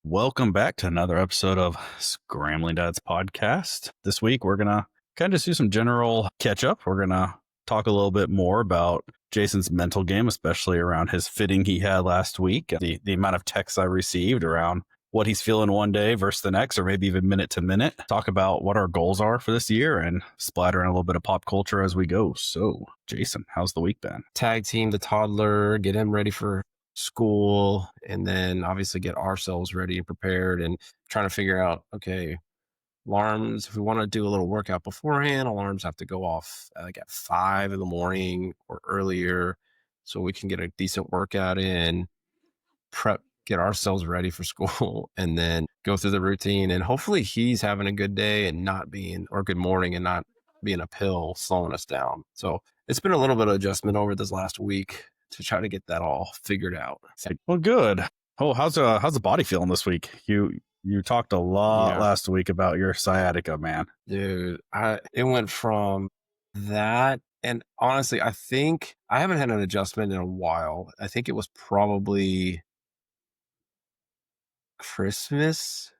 Welcome back to another episode of Scrambling Dads podcast. This week, we're going to kind of just do some general catch up. We're going to talk a little bit more about Jason's mental game, especially around his fitting he had last week, the amount of texts I received around what he's feeling one day versus the next, or maybe even minute to minute. Talk about what our goals are for this year and splatter in a little bit of pop culture as we go. So, Jason, how's the week been? Tag team the toddler, get him ready for school, and then obviously get ourselves ready and prepared and trying to figure out, okay, alarms, if we want to do a little workout beforehand, alarms have to go off like at 5 in the morning or earlier so we can get a decent workout in, prep, get ourselves ready for school, and then go through the routine. And hopefully he's having a good day and not being, or good morning and not being a pill slowing us down. So it's been a little bit of adjustment over this last week to try to get that all figured out. Well, good. Oh, how's the body feeling this week? You talked a lot last week about your sciatica, man. Dude, it went from that, and honestly, I think I haven't had an adjustment in a while. I think it was probably Christmas-ish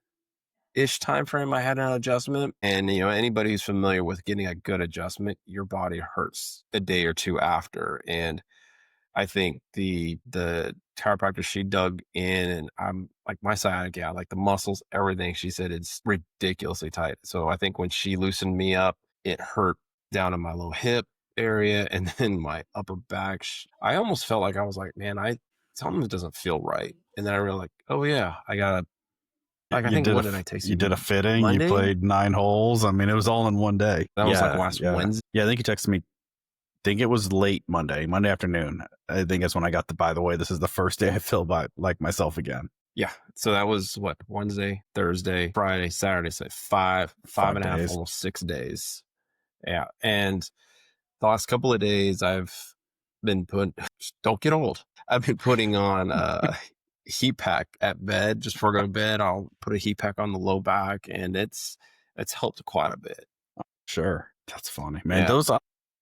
time frame I had an adjustment. And anybody who's familiar with getting a good adjustment, your body hurts a day or two after. And I think the chiropractor, she dug in, and I'm like, my sciatica, like the muscles, everything, she said it's ridiculously tight. So I think when she loosened me up, it hurt down in my low hip area and then my upper back. I almost felt like I was like, man, something doesn't feel right. And then I realized, like, oh yeah, I gotta, like, I think, what did I take? You did a fitting, Monday? You played 9 holes. I mean, it was all in one day. That was like last Wednesday. Yeah, I think you texted me. I think it was late Monday afternoon. I think that's when I got by the way, this is the first day I feel like myself again. Yeah. So that was what, Wednesday, Thursday, Friday, Saturday, so five and a half, almost 6 days. Yeah. And the last couple of days I've been don't get old. I've been putting on a heat pack at bed. Just before going to bed, I'll put a heat pack on the low back, and it's helped quite a bit. Sure. That's funny, man. Yeah.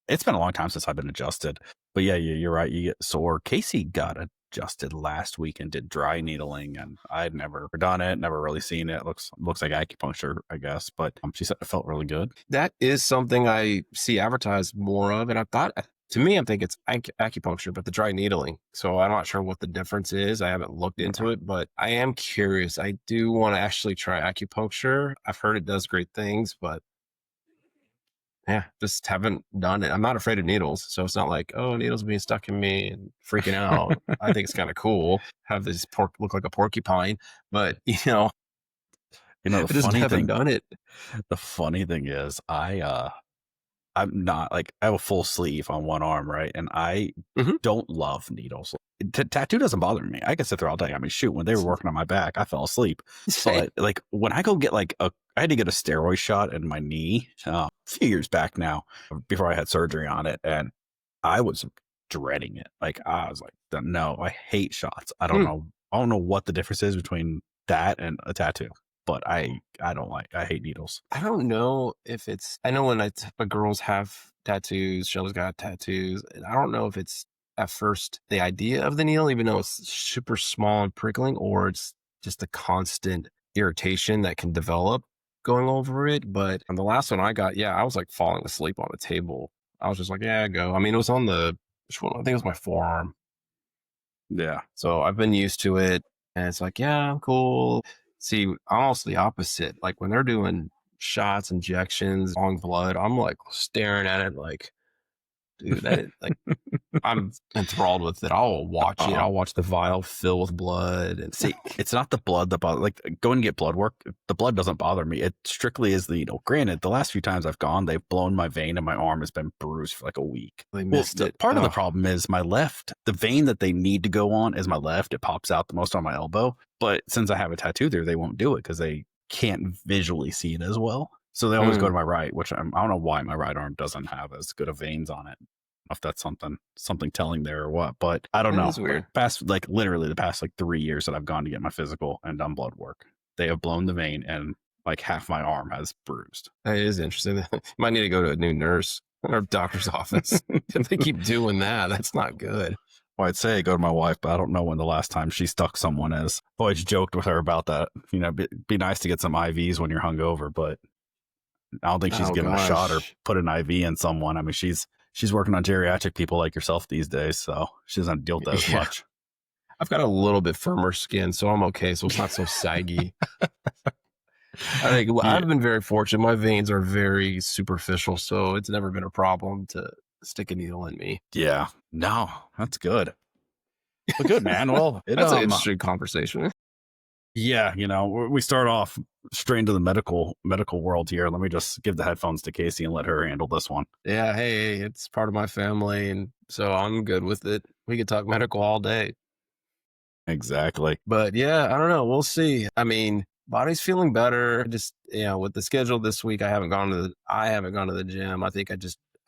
It's been a long time since I've been adjusted, but yeah, you're right. You get sore. Casey got adjusted last week and did dry needling, and I'd never done it, never really seen it. Looks like acupuncture, I guess, but she said it felt really good. That is something I see advertised more of, and I thought, to me, I think it's acupuncture, but the dry needling. So I'm not sure what the difference is. I haven't looked into it, but I am curious. I do want to actually try acupuncture. I've heard it does great things, but yeah, just haven't done it. I'm not afraid of needles. So it's not like, oh, needles being stuck in me and freaking out. I think it's kind of cool. Have this look like a porcupine, but the funny thing, done it. The funny thing is I'm not like, I have a full sleeve on one arm, right? And I don't love needles. Tattoo doesn't bother me. I can sit there all day. I mean, shoot, when they were working on my back, I fell asleep. But like when I go get I had to get a steroid shot in my knee a few years back now, before I had surgery on it, and I was dreading it. Like I was like, no, I hate shots. I don't know what the difference is between that and a tattoo. But I hate needles. I don't know if it's, I know when girls have tattoos, Shelley's got tattoos, and I don't know if it's at first the idea of the needle, even though it's super small and prickling, or it's just a constant irritation that can develop going over it. But on the last one I got, I was like falling asleep on the table. I was just like, yeah, go. I mean, it was on I think it was my forearm. Yeah. So I've been used to it, and it's like, yeah, I'm cool. See, almost the opposite. Like when they're doing shots, injections, long blood, I'm like staring at it like, dude, I'm enthralled with it. I'll watch it. I'll watch the vial fill with blood. And see, it's not the blood that bothers. Like going to get blood work, the blood doesn't bother me. It strictly is the needle. Granted, the last few times I've gone, they've blown my vein and my arm has been bruised for like a week. They missed it. Part of the problem is my left. The vein that they need to go on is my left. It pops out the most on my elbow. But since I have a tattoo there, they won't do it because they can't visually see it as well. So they always go to my right, which I don't know why my right arm doesn't have as good of veins on it. If that's something telling there or what, but I don't know. It's weird. Literally the past 3 years that I've gone to get my physical and done blood work, they have blown the vein and like half my arm has bruised. That is interesting. Might need to go to a new nurse or doctor's office. If they keep doing that, that's not good. Well, I'd say go to my wife, but I don't know when the last time she stuck someone is. always joked with her about that. Be nice to get some IVs when you're hungover, but I don't think she's Oh given a shot or gosh. put an IV in someone. I mean, she's working on geriatric people like yourself these days, so she doesn't deal with that as Yeah. much. I've got a little bit firmer skin, so I'm okay. So it's not so saggy. I think Yeah, I've been very fortunate. My veins are very superficial, so it's never been a problem to stick a needle in me. yeah. No, that's good. But good, man. Well, That's an interesting conversation. yeah, we start off straight into the medical world here. Let me just give the headphones to Casey and let her handle this one. Yeah, hey, it's part of my family, and so I'm good with it. We could talk medical all day. Exactly. But yeah, I don't know. We'll see. I mean, body's feeling better. Just with the schedule this week, I haven't gone to the gym. I think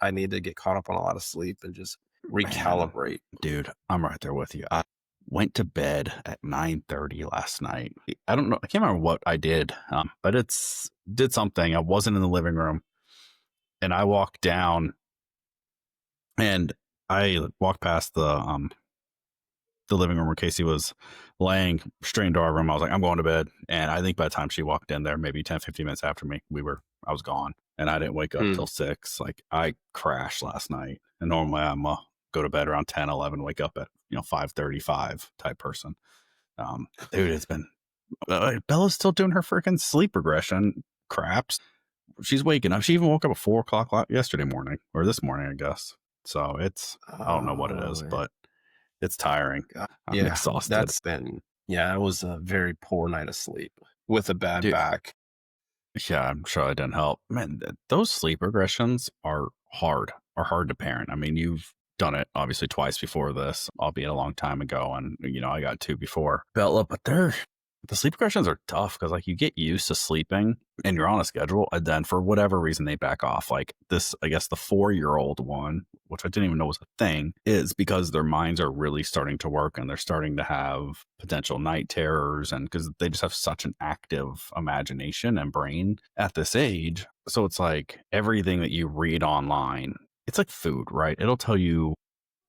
I need to get caught up on a lot of sleep and just Man, recalibrate. dude, I'm right there with you. I went to bed at 9:30 last night. I don't know. I can't remember what I did, but it's did something. I wasn't in the living room, and I walked down, and I walked past the living room where Casey was laying straight into our room. I was like, I'm going to bed. And I think by the time she walked in there, maybe 10, 15 minutes after me, I was gone. And I didn't wake up Hmm. till 6. Like I crashed last night. And normally I'm go to bed around 10, 11, wake up at, 5:35 type person. Dude, it's been, Bella's still doing her freaking sleep regression craps. She's waking up. She even woke up at 4 o'clock yesterday morning or this morning, I guess. So I don't know what it is, Oh, but it's tiring. God. I'm Yeah, exhausted. it was a very poor night of sleep with a bad Dude, back. yeah, I'm sure it didn't help. Man, those sleep regressions are hard to parent. I mean, you've done it obviously twice before this, albeit a long time ago. And, I got two before Bella, but the sleep regressions are tough because, like, you get used to sleeping and you're on a schedule. And then for whatever reason, they back off. Like this, I guess the 4-year-old one, which I didn't even know was a thing, is because their minds are really starting to work and they're starting to have potential night terrors. And because they just have such an active imagination and brain at this age. So it's like everything that you read online, it's like food, right? It'll tell you,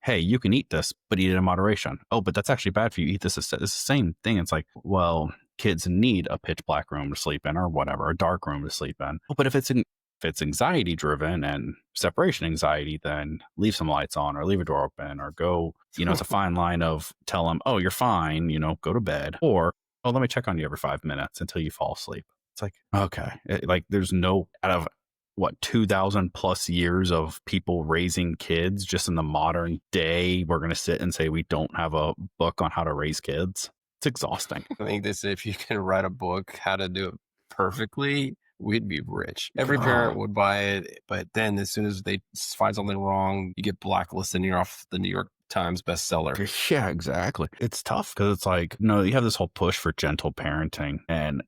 hey, you can eat this, but eat it in moderation. Oh, but that's actually bad for you. Eat this. It's the same thing. It's like, well, kids need a pitch black room to sleep in or whatever, a dark room to sleep in. Oh, but if it's anxiety driven and separation anxiety, then leave some lights on or leave a door open or go, it's a fine line of tell them, oh, you're fine, go to bed, or, oh, let me check on you every 5 minutes until you fall asleep. It's like, okay, like there's no out of what 2000 plus years of people raising kids just in the modern day we're going to sit and say we don't have a book on how to raise kids. It's exhausting. I think they say if you can write a book how to do it perfectly, we'd be rich. Every Oh, parent would buy it, but then as soon as they find something wrong, you get blacklisted and you're off the New York Times bestseller. yeah, exactly. It's tough because it's like, no, you have this whole push for gentle parenting. And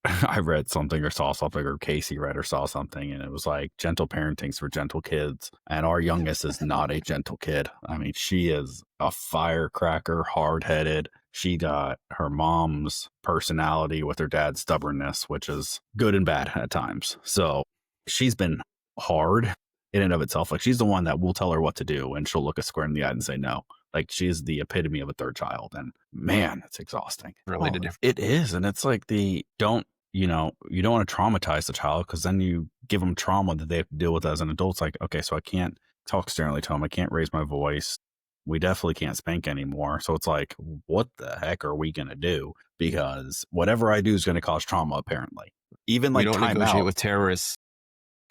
I read something or saw something, or Casey read or saw something, and it was like gentle parenting's for gentle kids. And our youngest is not a gentle kid. I mean, she is a firecracker, hard headed. She got her mom's personality with her dad's stubbornness, which is good and bad at times. So she's been hard in and of itself. Like she's the one that will tell her what to do, and she'll look us square in the eye and say no. Like she's the epitome of a third child. And man, it's exhausting. Really Oh, to different. it is. And it's like you don't want to traumatize the child because then you give them trauma that they have to deal with as an adult. It's like, okay, so I can't talk sternly to them. I can't raise my voice. We definitely can't spank anymore. So it's like, what the heck are we going to do? Because whatever I do is going to cause trauma, apparently. Even We like don't negotiate timeout. with terrorists.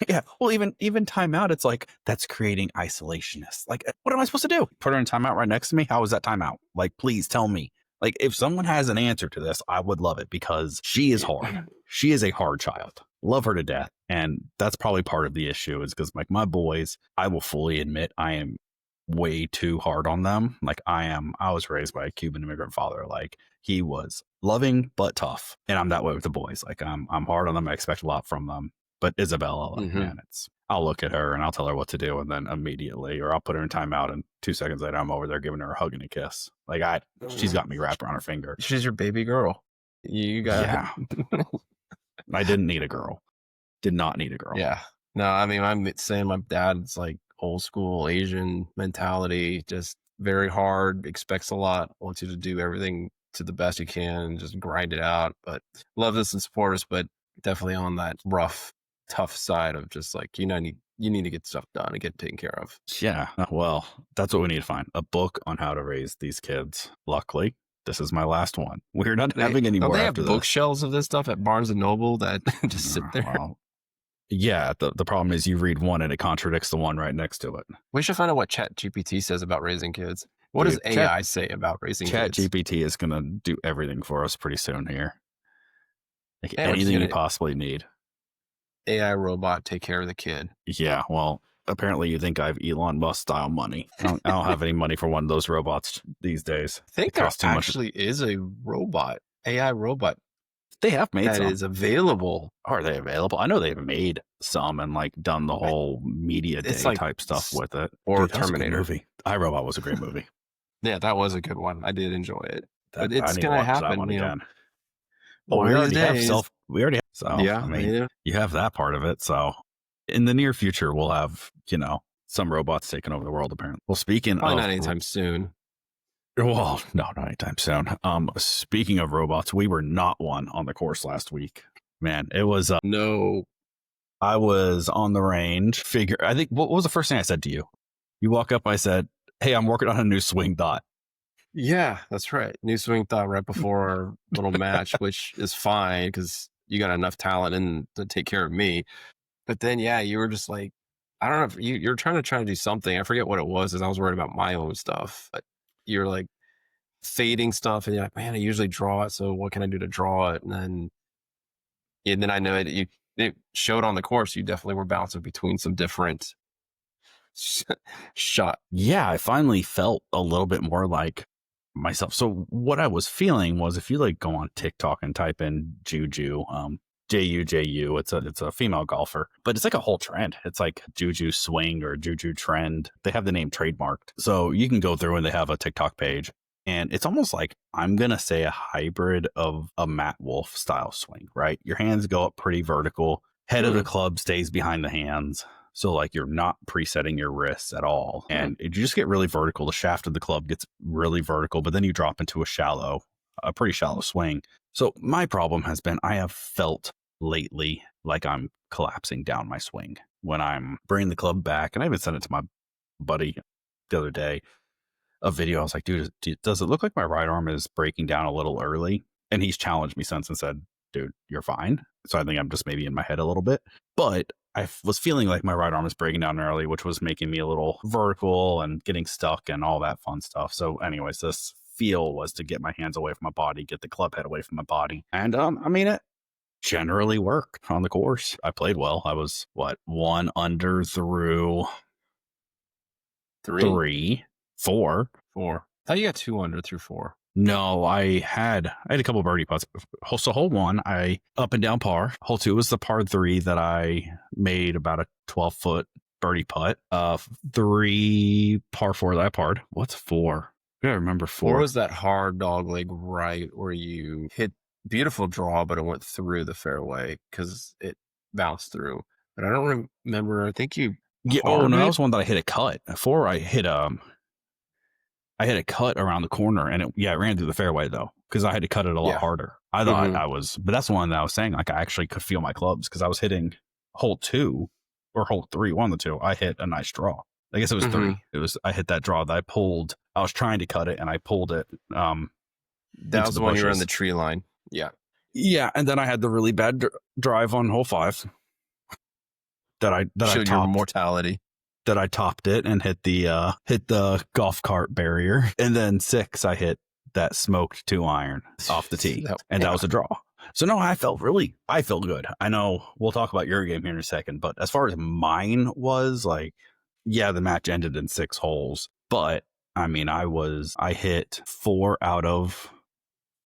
Yeah. Well, even timeout, it's like that's creating isolationists. Like, what am I supposed to do? Put her in timeout right next to me? How is that timeout? Like, please tell me. Like, if someone has an answer to this, I would love it because she is hard. She is a hard child. Love her to death. And that's probably part of the issue is because, like, my boys, I will fully admit I am way too hard on them. Like, I was raised by a Cuban immigrant father. Like, he was loving but tough. And I'm that way with the boys. Like, I'm hard on them. I expect a lot from them. But Isabella, like, Hmm. man, I'll look at her and I'll tell her what to do. And then immediately, or I'll put her in timeout. And 2 seconds later, I'm over there giving her a hug and a kiss. Like, she's got me wrapped around her finger. She's your baby girl. You got. Yeah. I didn't need a girl. Did not need a girl. Yeah. No, I mean, I'm saying my dad's like old school Asian mentality, just very hard, expects a lot, wants you to do everything to the best you can and just grind it out. But love this in sports, but definitely on that rough, tough side of just like, you need to get stuff done and get taken care of. Yeah. Well, that's what we need to find, a book on how to raise these kids. Luckily, this is my last one. We're not having any Don't more they after have this. bookshelves of this stuff at Barnes and Noble that just sit there? Well, yeah. The problem is you read one and it contradicts the one right next to it. We should find out what Chat GPT says about raising kids. What Dude, does AI say about raising Chat kids? GPT is going to do everything for us pretty soon here. Like Yeah, we're just anything you gonna possibly need. AI robot take care of the kid. Yeah. Well, apparently you think I have Elon Musk style money. I don't have any money for one of those robots these days. I think It there costs too much. actually is a robot, AI robot They have made that some. is available. Are they available? I know they've made some and like done the whole media day It's like type stuff with it. or Dude, that was a good Terminator. movie. iRobot was a great movie. Yeah, that was a good one. I did enjoy it. But I it's need to gonna watch that happen, one you know. again. Well, Well, one we of already these have days. we already have, so Yeah, I mean, yeah. you have that part of it. So in the near future, we'll have, some robots taking over the world, apparently. Well, speaking Probably of, not anytime soon. well, no, not anytime soon. Speaking of robots, we were not one on the course last week. Man, it was, No. I was on the range. I think, what was the first thing I said to you? You walk up, I said, hey, I'm working on a new swing dot. Yeah, that's right. New swing thought right before our little match, which is fine because you got enough talent in to take care of me. But then, yeah, you were just like, I don't know if you're trying to do something. I forget what it was, as I was worried about my own stuff. But you're like fading stuff, and you're like, man, I usually draw it. So what can I do to draw it? And then I know it showed on the course. You definitely were bouncing between some different shot. Yeah, I finally felt a little bit more like myself. So what I was feeling was, if you like go on TikTok and type in Juju, Juju, it's a female golfer, but it's like a whole trend. It's like Juju swing or Juju trend. They have the name trademarked. So you can go through and they have a TikTok page. And it's almost like, I'm going to say, a hybrid of a Matt Wolf style swing, right? Your hands go up pretty vertical. Head of the club stays behind the hands. So like you're not presetting your wrists at all. And you just get really vertical. The shaft of the club gets really vertical, but then you drop into a pretty shallow swing. So my problem has been, I have felt lately like I'm collapsing down my swing when I'm bringing the club back. And I even sent it to my buddy the other day, a video. I was like, dude, does it look like my right arm is breaking down a little early? And he's challenged me since and said, dude, you're fine. So I think I'm just maybe in my head a little bit. But I was feeling like my right arm is breaking down early, which was making me a little vertical and getting stuck and all that fun stuff. So anyways, this feel was to get my hands away from my body, get the club head away from my body. And I mean, it generally worked on the course. I played well. I was, 1 under through 3, 4. 4. How you got 2 under through 4? No, I had a couple birdie putts. So hole 1, I up and down par. Hole 2 was the par 3 that I made about a 12-foot birdie putt. 3 par 4 that I parred. What's 4? I gotta remember 4. 4 was that hard dog leg right where you hit beautiful draw, but it went through the fairway because it bounced through. But I don't remember. I think you. Yeah. Oh no, that was one that I hit a cut. 4, I hit a cut around the corner, and it ran through the fairway though, because I had to cut it a lot harder. I thought I was, but that's the one that I was saying, like, I actually could feel my clubs because I was hitting hole 2 or hole 3, one of the two. I hit a nice draw. I guess it was 3. I hit that draw that I pulled. I was trying to cut it, and I pulled it. That was the one you were on the tree line. Yeah. Yeah, and then I had the really bad drive on hole 5 that I showed your mortality. That I topped it and hit the golf cart barrier. And then 6, I hit that smoked 2 iron off the tee, and that was a draw. So no, I felt good. I know we'll talk about your game here in a second, but as far as mine was, like, yeah, the match ended in 6 holes, but I mean, I hit 4 out of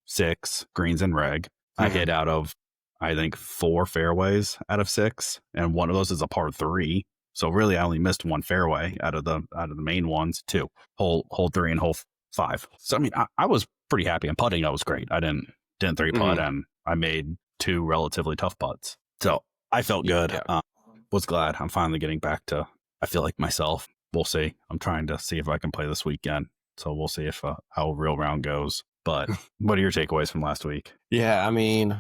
6 greens and reg. I hit out of, I think, 4 fairways out of 6, and one of those is a par 3. So really, I only missed 1 fairway out of the main ones, 2, hole 3 and hole 5. So I mean, I was pretty happy. And putting, I was great. I didn't 3 putt, and I made 2 relatively tough putts. So I felt good. Yeah. Was glad I'm finally getting back to, I feel like myself. We'll see. I'm trying to see if I can play this weekend. So we'll see if how a real round goes. But what are your takeaways from last week? Yeah, I mean,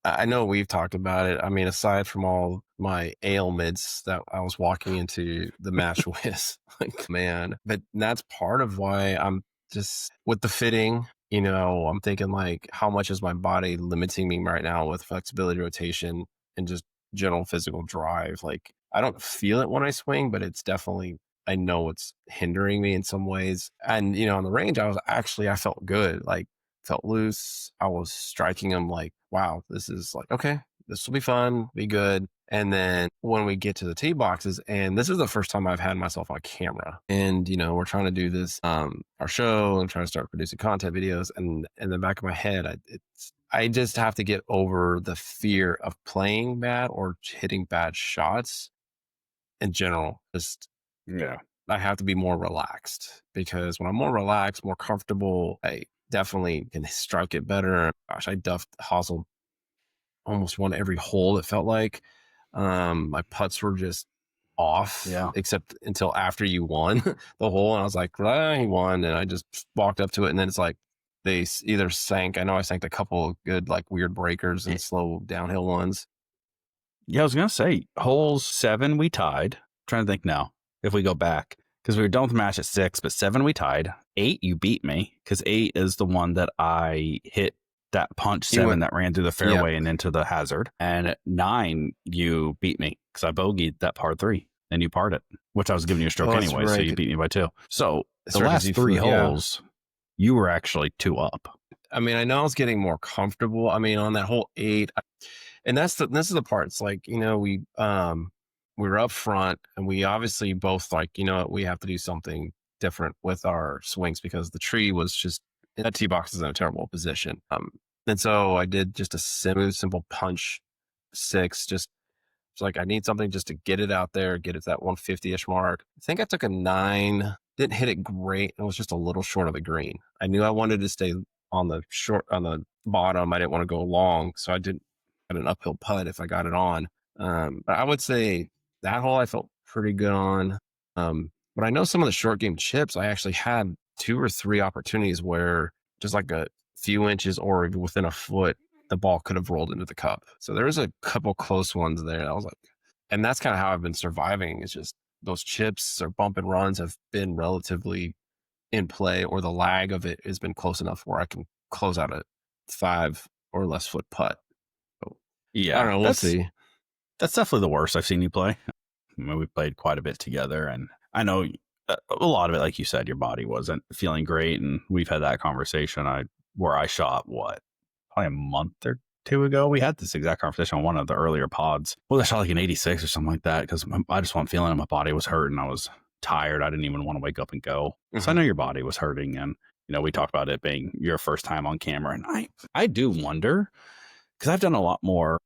I know we've talked about it. I mean, aside from all my ailments that I was walking into the match with, like, man, but that's part of why I'm just with the fitting, I'm thinking like, how much is my body limiting me right now with flexibility, rotation, and just general physical drive? Like, I don't feel it when I swing, but it's definitely, I know it's hindering me in some ways. And, on the range, I felt good. Like, felt loose. I was striking them like, wow, this is like, okay, this will be fun, be good. And then when we get to the tee boxes, and this is the first time I've had myself on camera, and we're trying to do this, our show, and trying to start producing content videos, and in the back of my head, I just have to get over the fear of playing bad or hitting bad shots in general. Just Yeah. I have to be more relaxed, because when I'm more relaxed, more comfortable, I definitely can strike it better. Gosh, I duffed hosel almost won every hole, it felt like. My putts were just off, Yeah. except until after you won the hole. And I was like, he won. And I just walked up to it. And then it's like they either sank. I know I sank a couple of good, like, weird breakers and slow downhill ones. Yeah, I was gonna say holes 7 we tied. Trying to think now if we go back because we were done with the match at 6, but 7 we tied. 8 you beat me because 8 is the one that I hit that punch You 7 went, that ran through the yep. fairway and into the hazard. And at 9 you beat me because I bogeyed that par 3 and you parred it, which I was giving you a stroke Oh, that's anyway, so right. you beat me by 2. So That's the right, 'cause last you 3 flew, yeah. holes you were actually 2 up. I mean, I know I was getting more comfortable. I mean, on that whole 8, and this is the part. It's like, we were up front, and we obviously both like, we have to do something different with our swings, because the tree was just, that tee box is in a terrible position. And so I did just a simple punch 6, just it's like, I need something just to get it out there, get it to that 150-ish mark. I think I took a 9, didn't hit it great. It was just a little short of the green. I knew I wanted to stay on the bottom. I didn't want to go long. So I didn't had an uphill putt if I got it on. But I would say that hole I felt pretty good on. But I know some of the short game chips, I actually had 2 or 3 opportunities where just like a few inches or within a foot, the ball could have rolled into the cup. So there was a couple close ones there. I was like, and that's kind of how I've been surviving. It's just those chips or bump and runs have been relatively in play, or the lag of it has been close enough where I can close out a 5 or less foot putt. So, I Yeah, don't know. We'll see. that's definitely the worst I've seen you play. I mean, we played quite a bit together, and I know a lot of it, like you said, your body wasn't feeling great, and we've had that conversation. Where I shot probably a month or 2 ago. We had this exact conversation on one of the earlier pods. Well, I shot like an 86 or something like that because I just wasn't feeling it. My body was hurting. I was tired. I didn't even want to wake up and go. So I know your body was hurting, and we talked about it being your first time on camera, and I do wonder because I've done a lot more,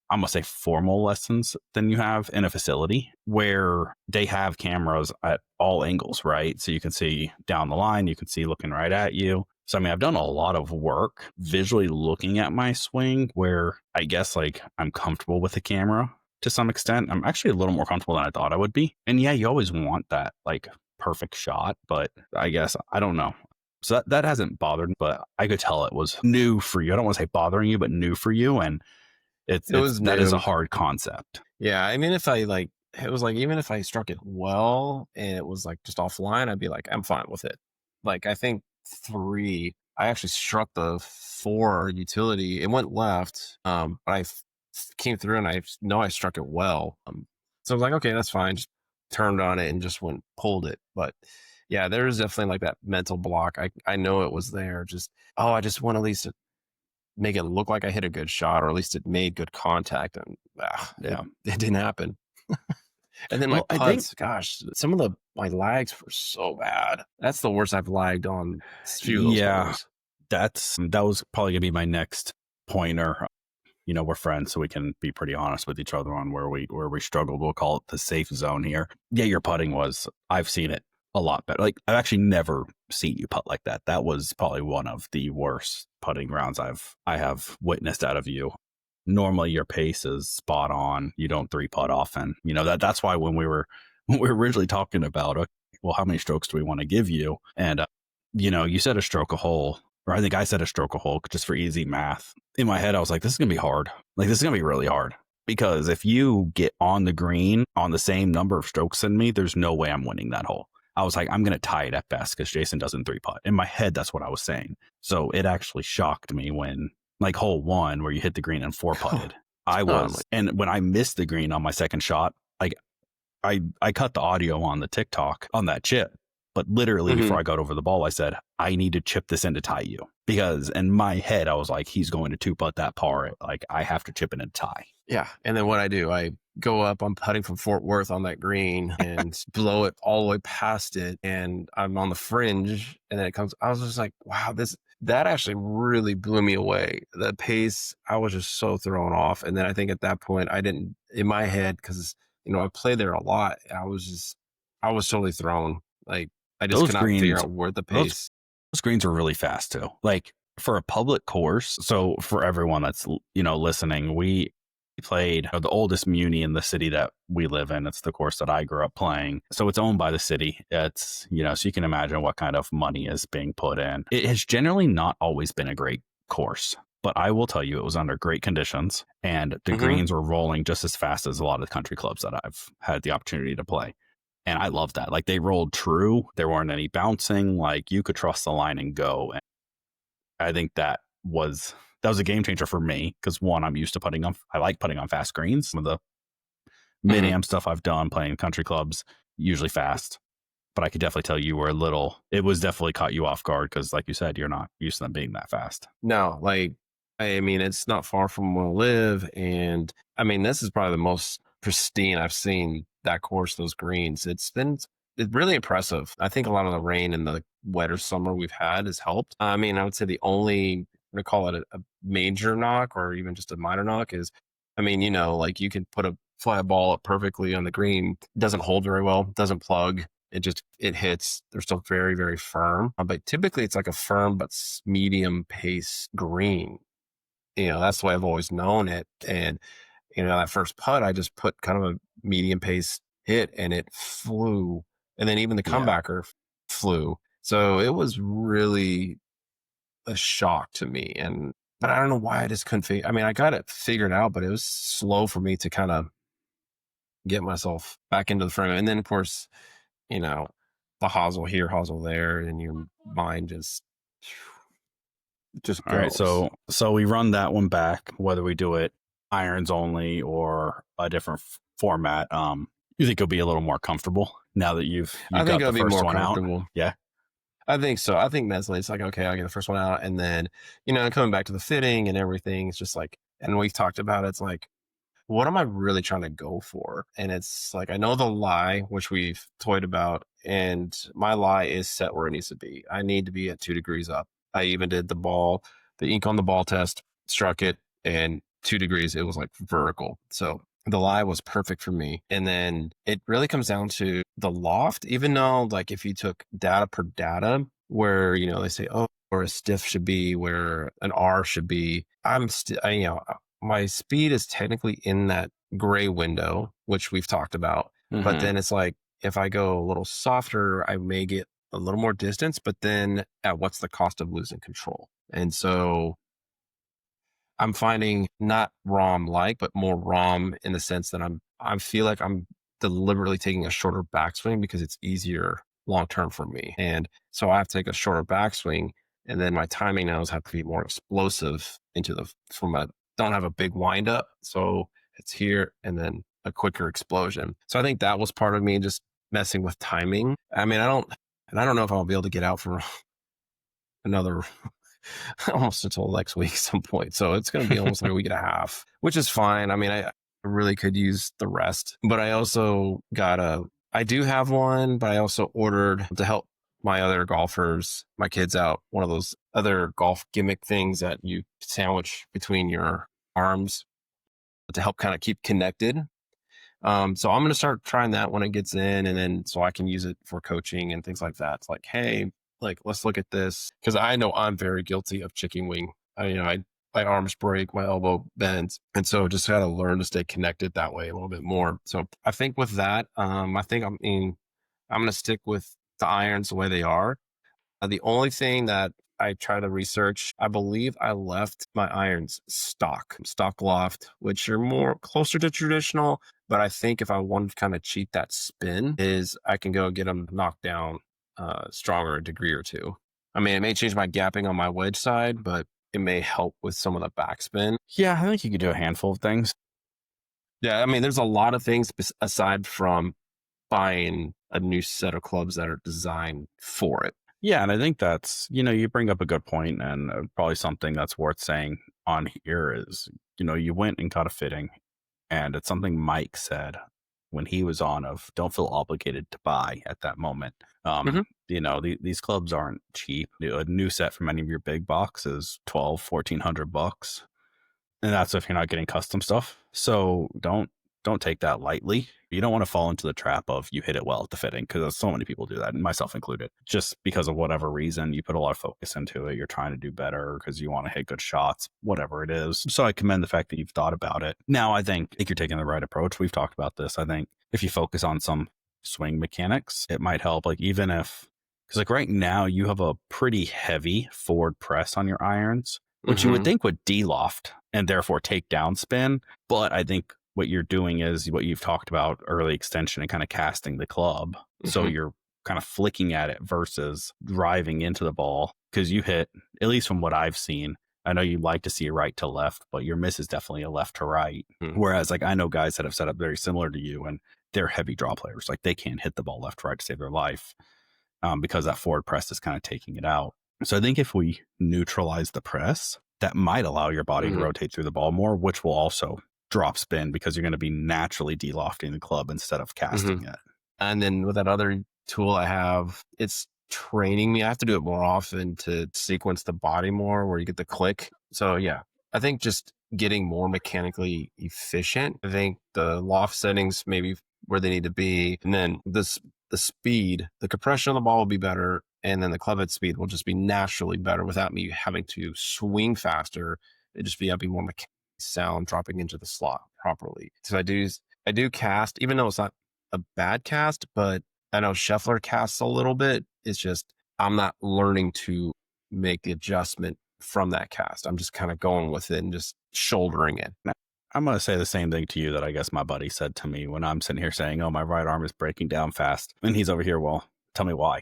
I'm going to say, formal lessons than you have in a facility where they have cameras at all angles, right? So you can see down the line, you can see looking right at you. So, I mean, I've done a lot of work visually looking at my swing where I guess like I'm comfortable with the camera to some extent. I'm actually a little more comfortable than I thought I would be. And yeah, you always want that like perfect shot, but I guess I don't know. So that hasn't bothered me, but I could tell it was new for you. I don't want to say bothering you, but new for you. And It was that is a new. hard concept. Yeah. I mean, if I like, it was like, even if I struck it well and it was like just offline, I'd be like, I'm fine with it. Like, I think 3, I actually struck the 4 utility. It went left. But came through and I know I struck it well. So I was like, okay, that's fine. Just turned on it and just pulled it. But yeah, there was definitely like that mental block. I know it was there. Just, I just want at least make it look like I hit a good shot, or at least it made good contact. And Yeah. it didn't happen. And then my Well, I think putts, gosh, some of my lags were so bad. That's the worst I've lagged on a few of those holes. that was probably gonna be my next pointer. We're friends, so we can be pretty honest with each other on where we struggled. We'll call it the safe zone here. Yeah, your putting was, I've seen it a lot better. Like, I've actually never seen you putt like that. That was probably one of the worst putting rounds I have witnessed out of you. Normally your pace is spot on. You don't 3-putt often. That's why when we were originally talking about, well, how many strokes do we want to give you? And you said a stroke a hole, or I think I said a stroke a hole just for easy math. In my head, I was like, this is going to be hard. Like, this is going to be really hard. Because if you get on the green on the same number of strokes than me, there's no way I'm winning that hole. I was like, I'm going to tie it at best because Jason doesn't three putt. In my head, that's what I was saying. So it actually shocked me when, like, hole one, where you hit the green and four putted. And when I missed the green on my second shot, like, I cut the audio on the TikTok on that chip. But literally before I got over the ball, I said, I need to chip this in to tie you. Because in my head, I was like, he's going to two putt that par. Like, I have to chip in and tie. Yeah. And then what I do, I go up, I'm putting from Fort Worth on that green and blow it all the way past it. And I'm on the fringe. And then it comes, I was just like, wow, that actually really blew me away. The pace, I was just so thrown off. And then I think at that point, I didn't, in my head, because, I played there a lot. I was totally thrown. Like, I just Those could not figure greens, out where the pace. those greens were really fast too. Like, for a public course. So for everyone that's, listening, we played the oldest muni in the city that we live in. It's the course that I grew up playing. So it's owned by the city. It's, so you can imagine what kind of money is being put in. It has generally not always been a great course, but I will tell you, it was under great conditions and the greens were rolling just as fast as a lot of the country clubs that I've had the opportunity to play. And I love that. Like, they rolled true. There weren't any bouncing. Like, you could trust the line and go. And I think that was a game changer for me because, one, I'm used to putting on. I like putting on fast greens. Some of the mid-am stuff I've done playing country clubs, usually fast. But I could definitely tell you were it was definitely caught you off guard because, like you said, you're not used to them being that fast. No, like, I mean, it's not far from where I live. And I mean, this is probably the most pristine I've seen that course, those greens. It's really impressive. I think a lot of the rain and the wetter summer we've had has helped. I mean, I would say the only, we call it a major knock or even just a minor knock is, I mean, like you can fly a ball up perfectly on the green. It doesn't hold very well, doesn't plug. It hits. They're still very, very firm. But typically it's like a firm but medium pace green. That's the way I've always known it. And, that first putt, I just put kind of a medium pace hit and it flew. And then even the comebacker flew. So it was really a shock to me. But I don't know why I just couldn't figure. I mean, I got it figured out, but it was slow for me to kind of get myself back into the frame. And then, of course, the hosel here, hosel there, and your mind just goes. All right, so we run that one back, whether we do it irons only or a different format. You think it'll be a little more comfortable now that you've I think got it'll the be first more one comfortable. out? Yeah. I think so. I think mentally it's like, okay, I'll get the first one out. And then, coming back to the fitting and everything, it's just like, and we've talked about it, it's like, what am I really trying to go for? And it's like, I know the lie, which we've toyed about, and my lie is set where it needs to be. I need to be at 2 degrees up. I even did the ink on the ball test, struck it, and 2 degrees, it was like vertical. So the lie was perfect for me. And then it really comes down to the loft, even though like if you took data per data, where, they say, oh, where a stiff should be, where an R should be, I'm still, my speed is technically in that gray window, which we've talked about. But then it's like, if I go a little softer, I may get a little more distance, but then at what's the cost of losing control? And so I'm finding not ROM like, but more ROM in the sense that I feel like I'm deliberately taking a shorter backswing because it's easier long term for me. And so I have to take a shorter backswing, and then my timing now have to be more explosive don't have a big wind up. So it's here and then a quicker explosion. So I think that was part of me just messing with timing. I mean, I don't know if I'll be able to get out for another almost until next week at some point. So it's going to be almost like a week and a half, which is fine. I mean, I really could use the rest, but I also I do have one, but I also ordered to help my other golfers, my kids out, one of those other golf gimmick things that you sandwich between your arms to help kind of keep connected. So I'm going to start trying that when it gets in, and then so I can use it for coaching and things like that. It's like, hey, like, let's look at this, because I know I'm very guilty of chicken wing. My arms break, my elbow bends, and so just got to learn to stay connected that way a little bit more. So I think with that, I'm going to stick with the irons the way they are. The only thing that I try to research, I believe I left my irons stock loft, which are more closer to traditional. But I think if I want to kind of cheat that spin, is I can go get them knocked down stronger a degree or two. I mean, it may change my gapping on my wedge side, but it may help with some of the backspin. Yeah, I think you could do a handful of things. Yeah, I mean, there's a lot of things aside from buying a new set of clubs that are designed for it. Yeah, and I think that's, you bring up a good point, and probably something that's worth saying on here is, you went and got a fitting, and it's something Mike said when he was on of don't feel obligated to buy at that moment. Hmm. These clubs aren't cheap. A new set from any of your big box is 1,200, 1,400 bucks. And that's if you're not getting custom stuff. So don't take that lightly. You don't want to fall into the trap of you hit it well at the fitting, because so many people do that, and myself included. Just because of whatever reason, you put a lot of focus into it. You're trying to do better because you want to hit good shots, whatever it is. So I commend the fact that you've thought about it. Now, I think you're taking the right approach. We've talked about this. I think if you focus on some swing mechanics, it might help. Like even if, because like right now you have a pretty heavy forward press on your irons, which you would Hmm. think would de-loft and therefore take down spin. But I think what you're doing is what you've talked about, early extension and kind of casting the club. So Hmm. you're kind of flicking at it versus driving into the ball, because you hit, at least from what I've seen, I know you like to see a right to left, but your miss is definitely a left to right. Hmm. Whereas like I know guys that have set up very similar to you, and they're heavy draw players. Like they can't hit the ball left to right to save their life, because that forward press is kind of taking it out. So I think if we neutralize the press, that might allow your body to Hmm. rotate through the ball more, which will also drop spin because you're going to be naturally delofting the club instead of Hmm. casting it. And then with that other tool I have, it's training me. I have to do it more often to sequence the body more where you get the click. So yeah, I think just getting more mechanically efficient. I think the loft settings maybe where they need to be. And then the speed, the compression of the ball will be better. And then the club head speed will just be naturally better without me having to swing faster. It just be more mechanically sound dropping into the slot properly. So I do cast, even though it's not a bad cast, but I know Scheffler casts a little bit. It's just I'm not learning to make the adjustment from that cast. I'm just kind of going with it and just shouldering it. Now, I'm going to say the same thing to you that I guess my buddy said to me when I'm sitting here saying, oh, my right arm is breaking down fast. And he's over here, well, tell me why.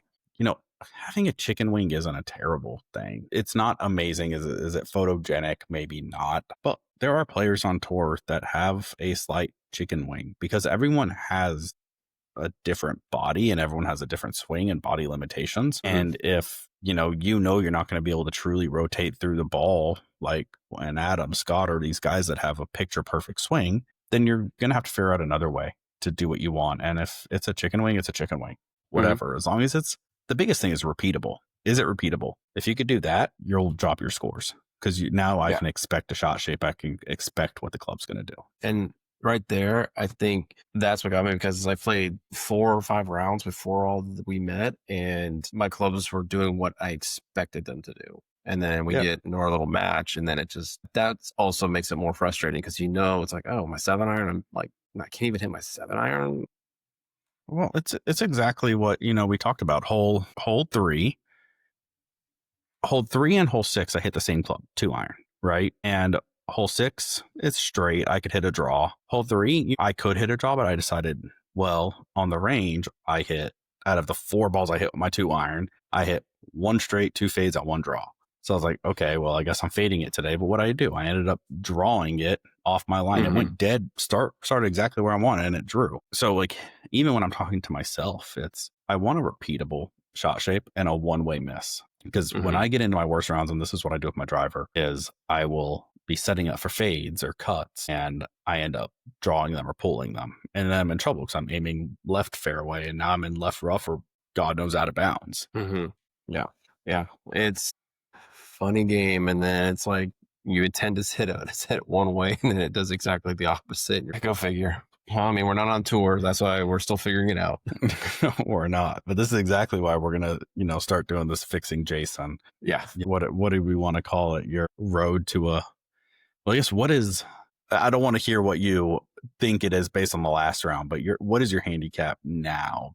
Having a chicken wing isn't a terrible thing. It's not amazing. Is it photogenic? Maybe not. But there are players on tour that have a slight chicken wing, because everyone has a different body and everyone has a different swing and body limitations. Hmm. And if you're not going to be able to truly rotate through the ball like an Adam Scott or these guys that have a picture perfect swing, then you're going to have to figure out another way to do what you want. And if it's a chicken wing, it's a chicken wing, Hmm. whatever. As long as it's, the biggest thing is repeatable. Is it repeatable? If you could do that, you'll drop your scores, because now I Yeah. can expect a shot shape. I can expect what the club's going to do. And right there, I think that's what got me, because I played 4 or 5 rounds before all that we met, and my clubs were doing what I expected them to do. And then we Yeah. get into our little match, and then that also makes it more frustrating, because it's like, oh, my 7 iron, I'm like, I can't even hit my 7 iron. Well, it's exactly what we talked about. Hole three and hole six, I hit the same club, 2 iron, right? And hole six, it's straight. I could hit a draw. Hole three, I could hit a draw, but I decided, well, on the range, I hit, out of the 4 balls I hit with my 2 iron, I hit 1 straight, 2 fades at 1 draw. So I was like, okay, well, I guess I'm fading it today. But what did I do? I ended up drawing it off my line. It went dead, started exactly where I wanted, and it drew. So like, even when I'm talking to myself, I want a repeatable shot shape and a one-way miss. Because when I get into my worst rounds, and this is what I do with my driver, is I will be setting up for fades or cuts, and I end up drawing them or pulling them. And then I'm in trouble because I'm aiming left fairway, and now I'm in left rough or God knows out of bounds. Yeah. Yeah. It's a funny game. And then it's like you intend to hit it one way, and then it does exactly the opposite. And you're like, go figure. Well, I mean, we're not on tour. That's why we're still figuring it out. Or not. But this is exactly why we're going to, start doing this fixing Jason. Yeah. What do we want to call it? Your road to well, I guess I don't want to hear what you think it is based on the last round, but what is your handicap now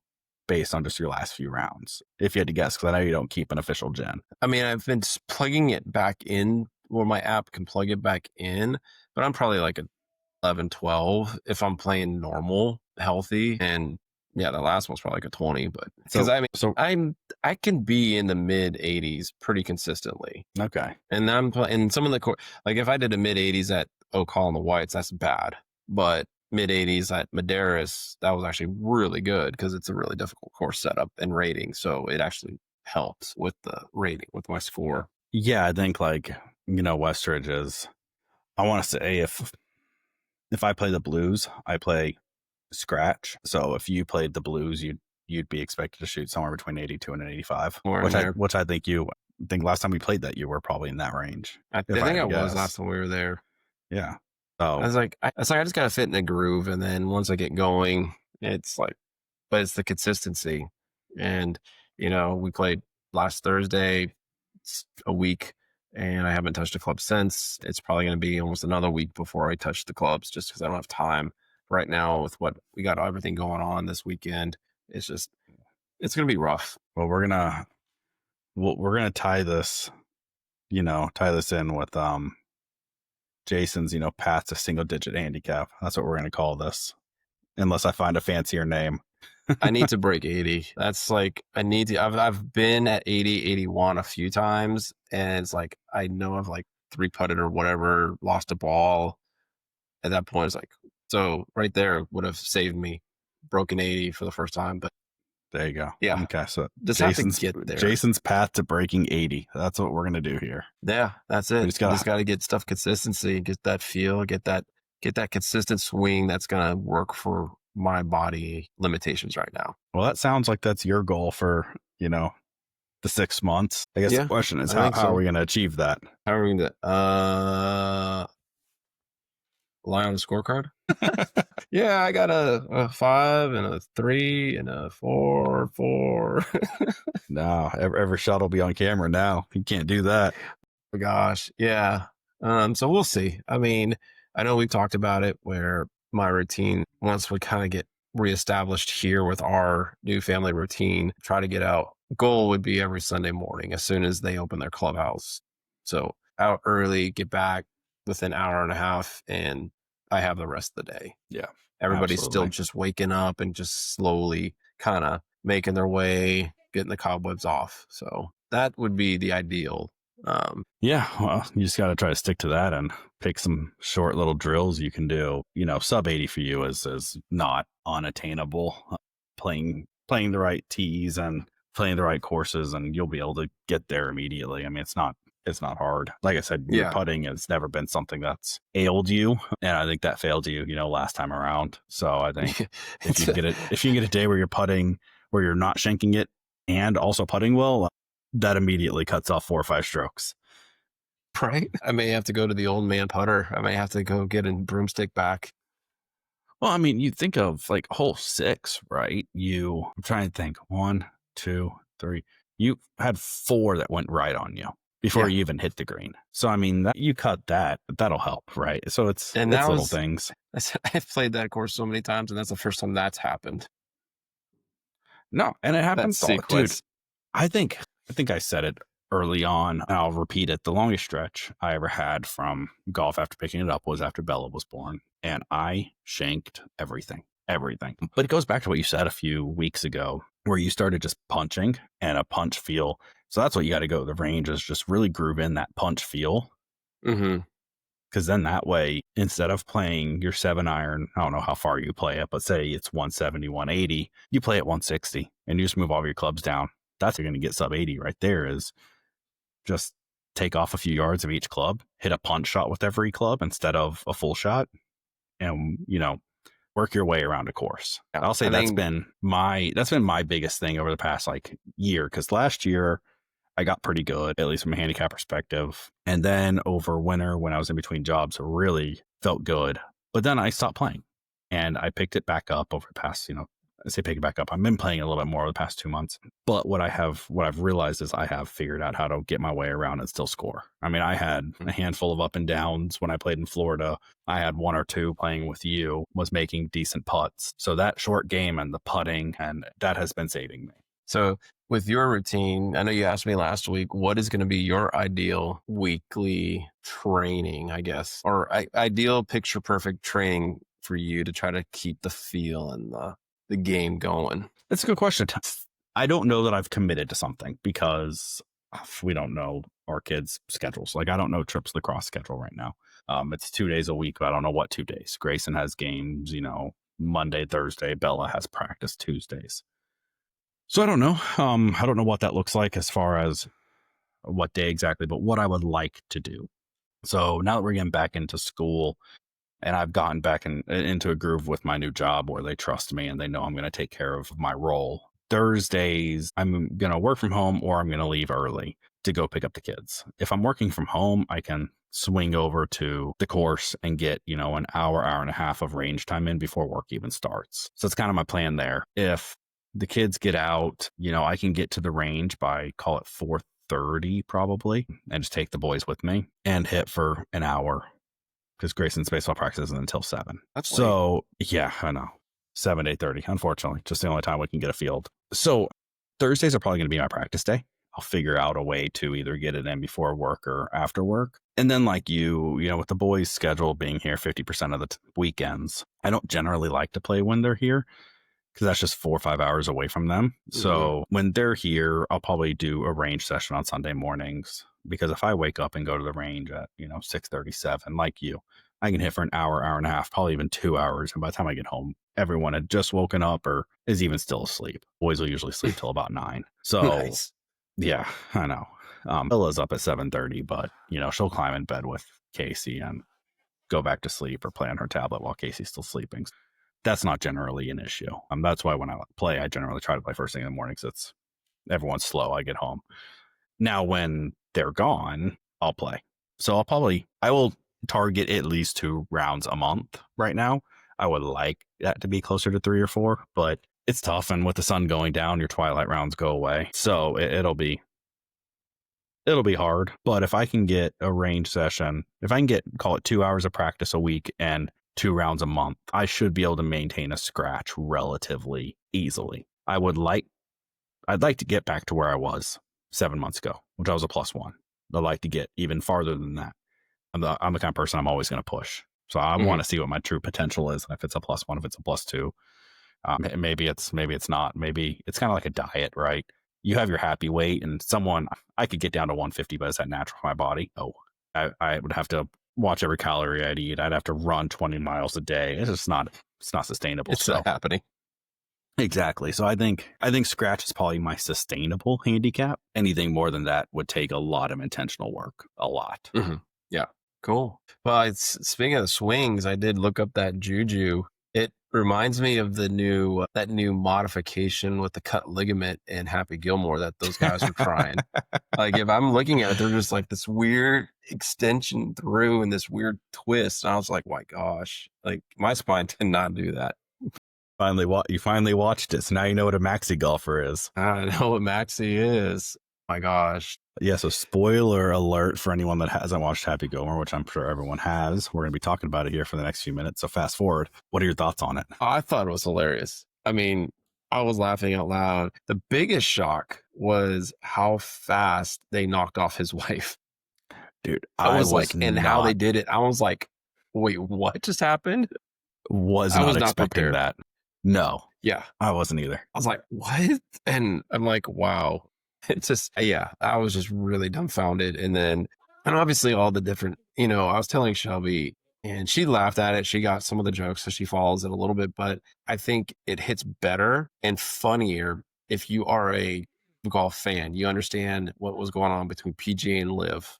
based on just your last few rounds? If you had to guess, because I know you don't keep an official gen. I mean, I've been plugging it back in, or my app can plug it back in, but I'm probably like a 11, 12 if I'm playing normal, healthy. And yeah, the last one's probably like a 20, but because So, I mean, I can be in the mid 80s pretty consistently. okay. And I'm playing some of the like if I did a mid 80s at Oak Hall and the Whites, that's bad. But mid 80s at Madeiras, that was actually really good because it's a really difficult course setup and rating. So it actually helps with the rating, with my score. Yeah, I think like, Westridge is, I want to say if I play the blues, I play scratch. So if you played the blues, you'd be expected to shoot somewhere between 82 and an 85, Or in there. which I think last time we played that you were probably in that range. I If I think had I to was guess. last time we were there. Yeah. I So was like, I just gotta fit in a groove, and then once I get going, it's like, but it's the consistency. And we played last Thursday. It's a week, and I haven't touched a club since. It's probably going to be almost another week before I touch the clubs, just because I don't have time right now with what we got everything going on this weekend. It's just it's going to be rough. well, we're gonna tie this in with Jason's path to single digit handicap. That's what we're gonna call this, unless I find a fancier name. I need to break 80. That's like I need to. I've been at 80, 81 a few times, and it's like I know I've like three putted or whatever, lost a ball. At that point, it's like so right there would have saved me, broken 80 for the first time. But There you go. yeah, Okay, so just have to get there. Jason's path to breaking 80. That's what we're gonna do here. Yeah, that's it. We You just gotta just got to get stuff consistency, get that feel, get that consistent swing that's gonna work for my body limitations right now. Well, that sounds like that's your goal for, the 6 months. I guess Yeah, the question is I think how so. are we going to achieve that? How are we going to lie on the scorecard? Yeah, I got a 5 and a 3 and a 4, 4. No, every shot will be on camera now. You can't do that. Oh gosh, yeah. So we'll see. I mean, I know we've talked about it where my routine, once we kind of get reestablished here with our new family routine, try to get out. Goal would be every Sunday morning as soon as they open their clubhouse. So out early, get back within an hour and a half, and I have the rest of the day. Yeah, Everybody's still absolutely. just waking up and just slowly kind of making their way, getting the cobwebs off. So that would be the ideal. Yeah, well, you just got to try to stick to that and pick some short little drills you can do. Sub 80 for you is not unattainable. Playing the right tees and playing the right courses, and you'll be able to get there immediately. I mean, it's not hard. Like I said, your Yeah. putting has never been something that's ailed you, and I think that failed you, last time around. So I think if you can get a day where you're putting, where you're not shanking it and also putting well, that immediately cuts off 4 or 5 strokes. Right? I may have to go to the old man putter. I may have to go get a broomstick back. Well, I mean, you think of like hole 6, right? I'm trying to think. 1, 2, 3. You had 4 that went right on you before you even hit the green. So I mean, you cut that'll help, right? So it's little things. I've played that course so many times, and that's the first time that's happened. No, and it That happens all, dude. sequence. I think I said it early on, and I'll repeat it. The longest stretch I ever had from golf after picking it up was after Bella was born, and I shanked everything. But it goes back to what you said a few weeks ago, where you started just punching and a punch feel. So that's what you got to go. The range is just really groove in that punch feel. Mm-hmm. Because then that way, instead of playing your 7-iron, I don't know how far you play it, but say it's 170, 180, you play at 160 and you just move all your clubs down. That's you're going to get sub 80 right there. Is just take off a few yards of each club, hit a punch shot with every club instead of a full shot, and work your way around a course. Yeah, I'll say that's been my biggest thing over the past like year, because last year I got pretty good, at least from a handicap perspective. And then over winter, when I was in between jobs, really felt good. But then I stopped playing and I picked it back up over the past, I say pick it back up. I've been playing a little bit more over the past 2 months, but what I've realized is I have figured out how to get my way around and still score. I mean, I had a handful of up and downs when I played in Florida. I had one or two playing with you, was making decent putts. So that short game and the putting, and that has been saving me. So with your routine, I know you asked me last week, what is going to be your ideal weekly training, I guess, or ideal picture perfect training for you to try to keep the feel and the game going? That's a good question. I don't know that I've committed to something because we don't know our kids' schedules. Like, I don't know Trips lacrosse schedule right now. It's 2 days a week, but I don't know what 2 days. Grayson has games, Monday, Thursday. Bella has practice Tuesdays. So I don't know. I don't know what that looks like as far as what day exactly, but what I would like to do. So now that we're getting back into school, and I've gotten back into a groove with my new job where they trust me and they know I'm going to take care of my role. Thursdays, I'm going to work from home or I'm going to leave early to go pick up the kids. If I'm working from home, I can swing over to the course and get, an hour, hour and a half of range time in before work even starts. So it's kind of my plan there. If the kids get out, I can get to the range by, call it 4:30 probably, and just take the boys with me and hit for an hour because Grayson's baseball practice isn't until 7. That's so late. Yeah, I know. 7 to 8:30, unfortunately, just the only time we can get a field. So Thursdays are probably going to be my practice day. I'll figure out a way to either get it in before work or after work. And then like with the boys' schedule being here 50% of the weekends, I don't generally like to play when they're here because that's just 4 or 5 hours away from them. Mm-hmm. So when they're here, I'll probably do a range session on Sunday mornings. Because if I wake up and go to the range at, 6:37, like you, I can hit for an hour, hour and a half, probably even 2 hours. And by the time I get home, everyone had just woken up or is even still asleep. Boys will usually sleep till about 9. So nice. Yeah, I know. Bella's up at 7:30, but, she'll climb in bed with Casey and go back to sleep or play on her tablet while Casey's still sleeping. That's not generally an issue. That's why when I play, I generally try to play first thing in the morning because everyone's slow. I get home. Now, when they're gone, I'll play. So I will target at least 2 rounds a month right now. I would like that to be closer to 3 or 4, but it's tough. And with the sun going down, your twilight rounds go away. So it'll be hard. But if I can get a range session, if I can get, call it 2 hours of practice a week and 2 rounds a month, I should be able to maintain a scratch relatively easily. I'd like to get back to where I was 7 months ago, which I was a +1. I'd like to get even farther than that. I'm the kind of person I'm always going to push. So I want to see what my true potential is. If it's a +1, if it's a +2, maybe it's not. Maybe it's kind of like a diet, right? You have your happy weight, and I could get down to 150, but is that natural for my body? Oh, I would have to watch every calorie I'd eat. I'd have to run 20 miles a day. It's not sustainable. It's not happening. Exactly. So I think scratch is probably my sustainable handicap. Anything more than that would take a lot of intentional work. A lot. Mm-hmm. Yeah. Cool. Well, speaking of swings, I did look up that Juju. It reminds me of that new modification with the cut ligament in Happy Gilmore that those guys were trying. Like if I'm looking at it, they're just like this weird extension through and this weird twist. And I was like, my gosh, like my spine did not do that. You finally watched it, so now you know what a maxi golfer is. I know what maxi is. My gosh. Yeah, so spoiler alert for anyone that hasn't watched Happy Gilmore, which I'm sure everyone has. We're going to be talking about it here for the next few minutes, so fast forward. What are your thoughts on it? I thought it was hilarious. I mean, I was laughing out loud. The biggest shock was how fast they knocked off his wife. Dude, how they did it. I was like, wait, what just happened? I was not expecting that. No. Yeah. I wasn't either. I was like, what? And I'm like, wow. It's just, yeah, I was just really dumbfounded. And obviously all the different, I was telling Shelby and she laughed at it. She got some of the jokes, so she follows it a little bit, but I think it hits better and funnier if you are a golf fan. You understand what was going on between PGA and Liv,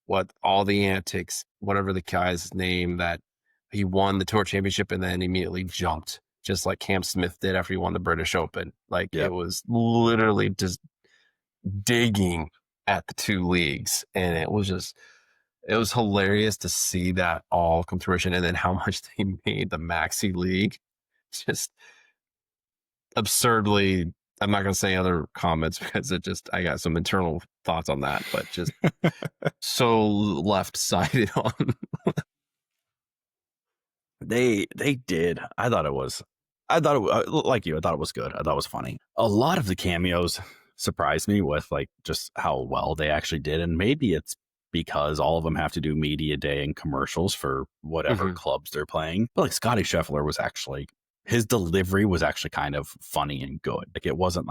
what all the antics, whatever the guy's name that he won the tour championship and then immediately jumped, just like Cam Smith did after he won the British Open. Like It was literally just digging at the 2 leagues. And it was hilarious to see that all come to fruition. And then how much they made the maxi league. Just absurdly. I'm not going to say other comments because I got some internal thoughts on that, but just so left sided on. They did. I thought it like you. I thought it was good. I thought it was funny. A lot of the cameos surprised me with like just how well they actually did, and maybe it's because all of them have to do media day and commercials for whatever clubs they're playing. But like Scotty Scheffler was actually his delivery was actually kind of funny and good. Like it wasn't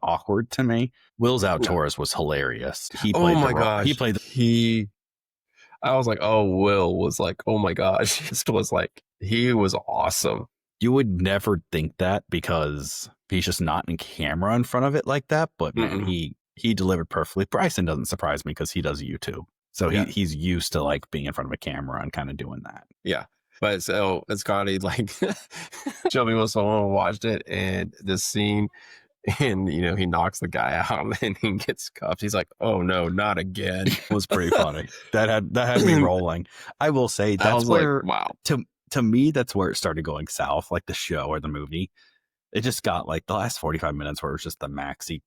awkward to me. Will's Out No. Torres was hilarious. Oh my gosh. I was like, oh, Will was like, oh my gosh. Just was like, he was awesome. You would never think that because he's just not in camera in front of it like that. But man, he delivered perfectly. Bryson doesn't surprise me because he does YouTube. So he's used to like being in front of a camera and kind of doing that. Yeah. But so Scotty, like, Shelby was someone watched it and this scene, and he knocks the guy out and he gets cuffed. He's like, "Oh no, not again!" It was pretty funny. That had me rolling. I will say that's where, like, wow. To me, that's where it started going south. Like the show or the movie, it just got like the last 45 minutes where it was just the maxi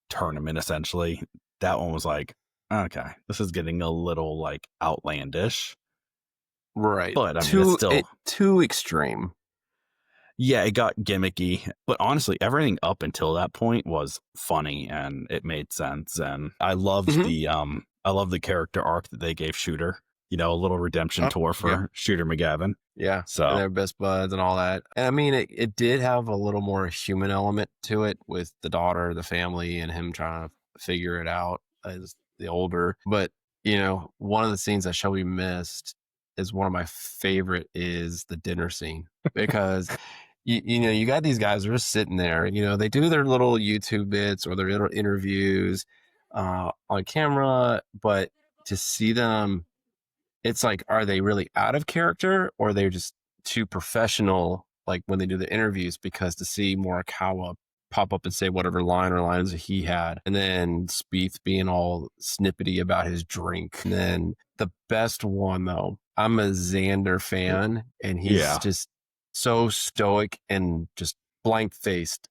tournament essentially. That one was like, okay, this is getting a little like outlandish, right? But I mean, it's still too extreme. Yeah, it got gimmicky, but honestly, everything up until that point was funny and it made sense. And I loved the character arc that they gave Shooter. A little redemption tour for Shooter McGavin. Yeah, so and they're best buds and all that. And I mean, it did have a little more human element to it with the daughter, the family, and him trying to figure it out as the older. But one of the scenes that Shelby missed is one of my favorite is the dinner scene because. You got these guys who are just sitting there, they do their little YouTube bits or their little interviews on camera, but to see them, it's like, are they really out of character or they're just too professional, like when they do the interviews? Because to see Morikawa pop up and say whatever line or lines he had, and then Spieth being all snippety about his drink. And then the best one, though, I'm a Xander fan, and he's just so stoic and just blank faced.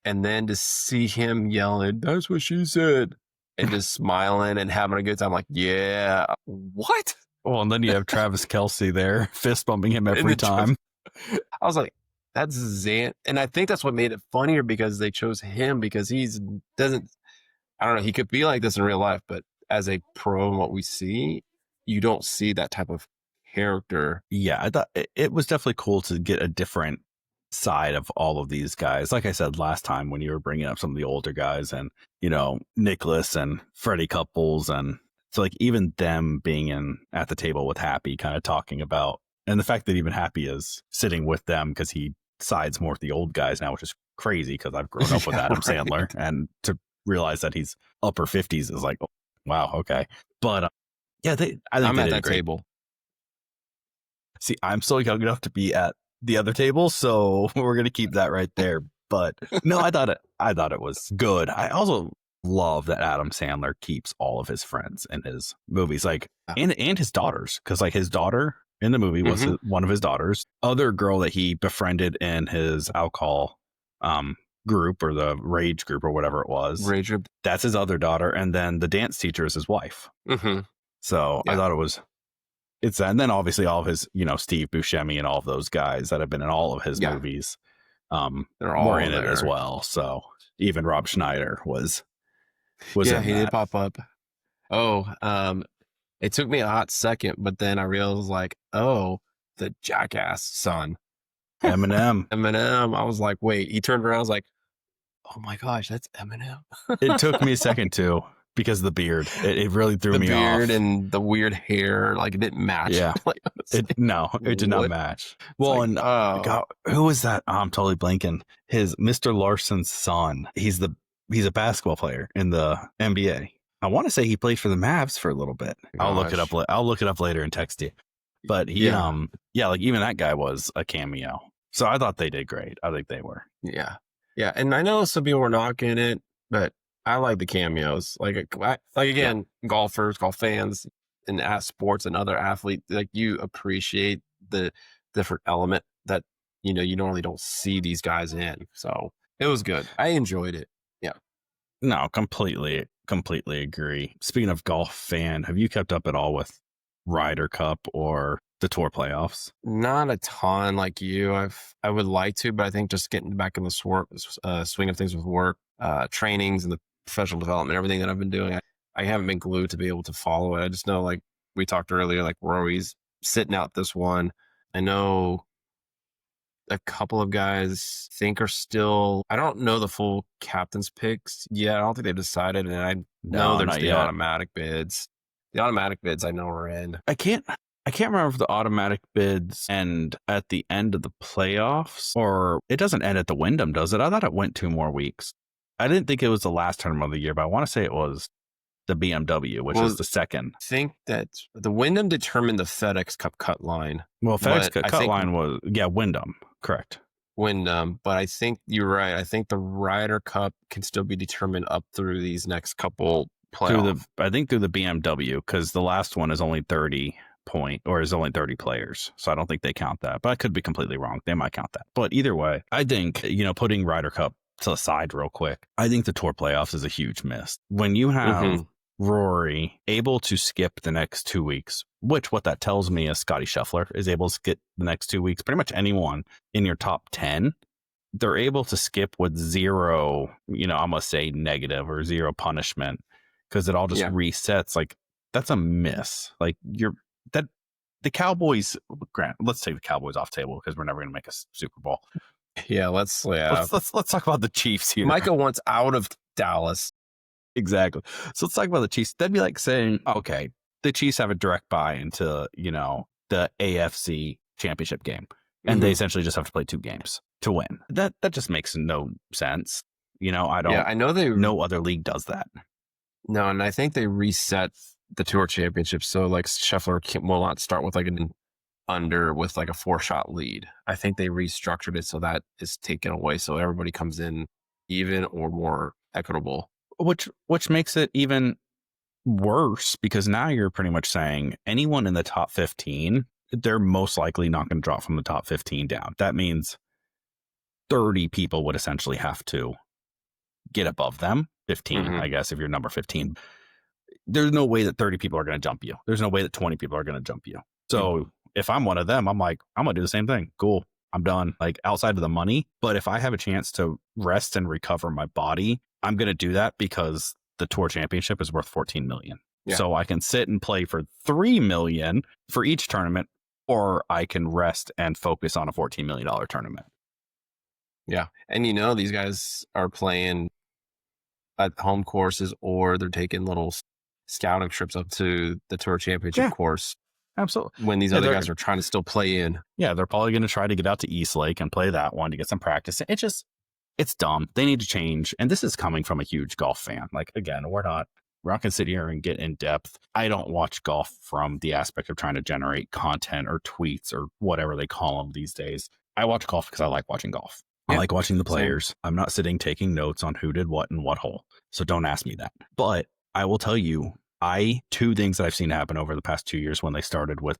And then to see him yelling, "That's what she said," and just smiling and having a good time, like, yeah, what? Well, and then you have Travis Kelce there, fist bumping him every time. I was like, that's Zan. And I think that's what made it funnier because they chose him because I don't know, he could be like this in real life, but as a pro and what we see, you don't see that type of character. Yeah, I thought it was definitely cool to get a different side of all of these guys. Like I said last time when you were bringing up some of the older guys and, Nicholas and Freddie Couples. And so like even them being at the table with Happy kind of talking about, and the fact that even Happy is sitting with them because he sides more with the old guys now, which is crazy because I've grown up with Adam Sandler, and to realize that he's upper 50s is like, oh, wow, okay. But I think I'm at that table. See, I'm still young enough to be at the other table, so we're gonna keep that right there. But no, I thought it was good. I also love that Adam Sandler keeps all of his friends in his movies, like and his daughters, because like his daughter in the movie was one of his daughters. Other girl that he befriended in his alcohol group or the rage group or whatever it was. Rage group. That's his other daughter, and then the dance teacher is his wife. So I thought it was. And then obviously all of his, Steve Buscemi and all of those guys that have been in all of his movies, they're all in it as well. So even Rob Schneider was in he that. did pop up. It took me a hot second, but then I realized like, oh, the jackass son, Eminem. I was like, wait. He turned around. I was like, oh my gosh, that's Eminem. It took me a second too. Because of the beard, it really threw me off. The beard and the weird hair, like it didn't match. Yeah, it did not match. Well, like, and God, who was that? I'm totally blanking. His Mr. Larson's son. He's a basketball player in the NBA. I want to say he played for the Mavs for a little bit. I'll look it up. I'll look it up later and text you. But he, like even that guy was a cameo. So I thought they did great. I think they were. Yeah, and I know some people were knocking it, but I like the cameos. Like again, golfers, golf fans, and sports and other athletes, like you appreciate the different element that you normally don't see these guys in. So it was good. I enjoyed it. Yeah. No, completely agree. Speaking of golf fan, have you kept up at all with Ryder Cup or the tour playoffs? Not a ton like you. I would like to, but I think just getting back in the swing of things with work, trainings and the professional development, everything that I've been doing, I haven't been glued to be able to follow it. I just know, like we talked earlier, like Rory's sitting out this one. I know a couple of guys think are still, I don't know the full captain's picks yet. I don't think they've decided. And I know No, there's not the yet. automatic bids. The automatic bids I know are in. I can't remember if the automatic bids end at the end of the playoffs or it doesn't end at the Wyndham, does it? I thought it went 2 more weeks. I didn't think it was the last tournament of the year, but I want to say it was the BMW, which Well, is the second. I think that the Wyndham determined the FedEx Cup cut line, Well, FedEx but I cut think line was, Wyndham, correct. Wyndham, but I think you're right. I think the Ryder Cup can still be determined up through these next couple playoff. I think through the BMW, because the last one is only 30 is only 30 players. So I don't think they count that, but I could be completely wrong. They might count that. But either way, I think, putting Ryder Cup to the side real quick, I think the tour playoffs is a huge miss. When you have Rory able to skip the next 2 weeks, which what that tells me is Scotty Scheffler is able to skip the next 2 weeks. Pretty much anyone in your top 10, they're able to skip with zero, I'm going to say negative or zero punishment because it all just Yeah. resets. Like that's a miss. Like that the Cowboys, let's take the Cowboys off table because we're never going to make a Super Bowl. Yeah, Let's talk about the Chiefs here. Micah wants out of Dallas. Exactly. So let's talk about the Chiefs. That'd be like saying, okay, the Chiefs have a direct buy into, the AFC championship game. And they essentially just have to play 2 games to win. That just makes no sense. I know no other league does that. No, and I think they reset the tour championship. So like Scheffler will not start with like an under with like a 4-shot lead. I think they restructured it so that is taken away. So everybody comes in even or more equitable. Which makes it even worse because now you're pretty much saying anyone in the top 15, they're most likely not going to drop from the top 15 down. That means 30 people would essentially have to get above them. 15, I guess, if you're number 15. There's no way that 30 people are going to jump you. There's no way that 20 people are going to jump you. So if I'm one of them, I'm like, I'm going to do the same thing. Cool. I'm done. Like outside of the money. But if I have a chance to rest and recover my body, I'm going to do that because the tour championship is worth 14 million. Yeah. So I can sit and play for 3 million for each tournament, or I can rest and focus on a $14 million tournament. Yeah. And these guys are playing at home courses or they're taking little scouting trips up to the tour championship course. Absolutely. When these other guys are trying to still play in. Yeah, they're probably going to try to get out to East Lake and play that one to get some practice. It's dumb. They need to change. And this is coming from a huge golf fan. Like, again, we're not going to sit here and get in depth. I don't watch golf from the aspect of trying to generate content or tweets or whatever they call them these days. I watch golf because I like watching golf. I like watching the players. Same. I'm not sitting taking notes on who did what in what hole. So don't ask me that. But I will tell you, 2 things that I've seen happen over the past 2 years when they started with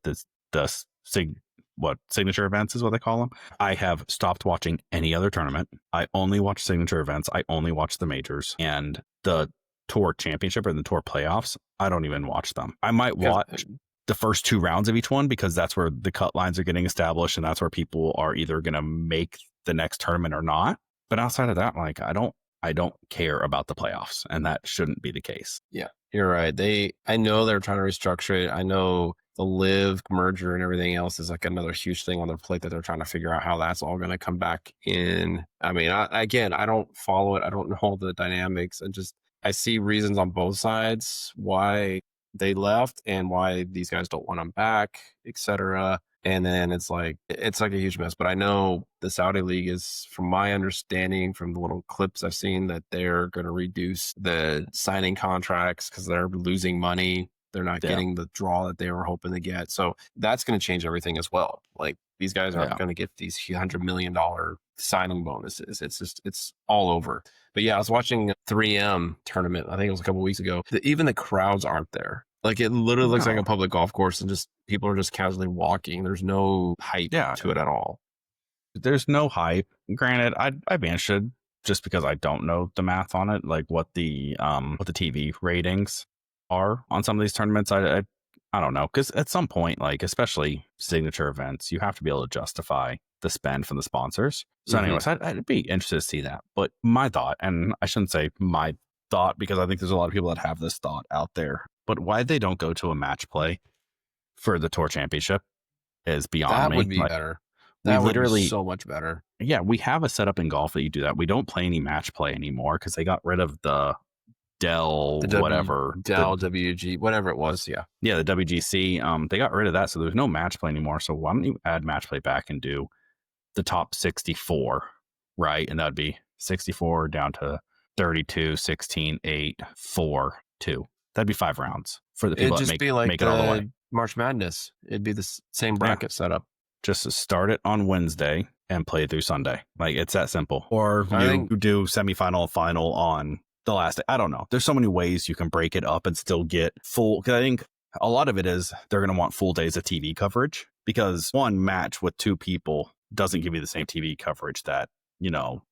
signature events is what they call them. I have stopped watching any other tournament. I only watch signature events. I only watch the majors and the tour championship or the tour playoffs. I don't even watch them. I might watch the first 2 rounds of each one because that's where the cut lines are getting established and that's where people are either going to make the next tournament or not. But outside of that, like I don't care about the playoffs, and that shouldn't be the case. Yeah, you're right. I know they're trying to restructure it. I know the live merger and everything else is like another huge thing on their plate that they're trying to figure out how that's all going to come back in. I mean, I don't follow it. I don't know the dynamics, and I see reasons on both sides why they left and why these guys don't want them back, etc. And then it's like a huge mess. But I know the Saudi League is, from my understanding, from the little clips I've seen, that they're going to reduce the signing contracts because they're losing money. They're not getting the draw that they were hoping to get. So that's going to change everything as well. Like these guys aren't going to get these $100 million signing bonuses. It's all over. But yeah, I was watching a 3M tournament. I think it was a couple of weeks ago. Even the crowds aren't there. Like it literally looks like a public golf course and just people are just casually walking. There's no hype to it at all. there's no hype. Granted, I'd be interested just because I don't know the math on it, like what the TV ratings are on some of these tournaments. I don't know, because at some point, like especially signature events, you have to be able to justify the spend from the sponsors. So, Hmm. anyways, I'd be interested to see that. But my thought, and I shouldn't say my thought because I think there's a lot of people that have this thought out there, but why they don't go to a match play for the tour championship is beyond That would me. be Like better. we That would be literally, so much better. yeah, we have a setup in golf that you do that. We don't play any match play anymore because they got rid of the Dell The W whatever the Dell WG, whatever it was. Yeah. yeah the WGC. They got rid of that, so there's no match play anymore. So why don't you add match play back and do the top 64, right? And that'd be 64 down to 32, 16, 8, 4, 2. That'd be 5 rounds for the It'd people that just be like make it all the way. the March Madness. It'd be the same Yeah, bracket setup. just start it on Wednesday and play through Sunday. Like it's that simple. Or I you think, do semifinal, final on the last day. I don't know. There's so many ways you can break it up and still get full. Because I think a lot of it is they're going to want full days of TV coverage because one match with 2 people doesn't give you the same TV coverage that,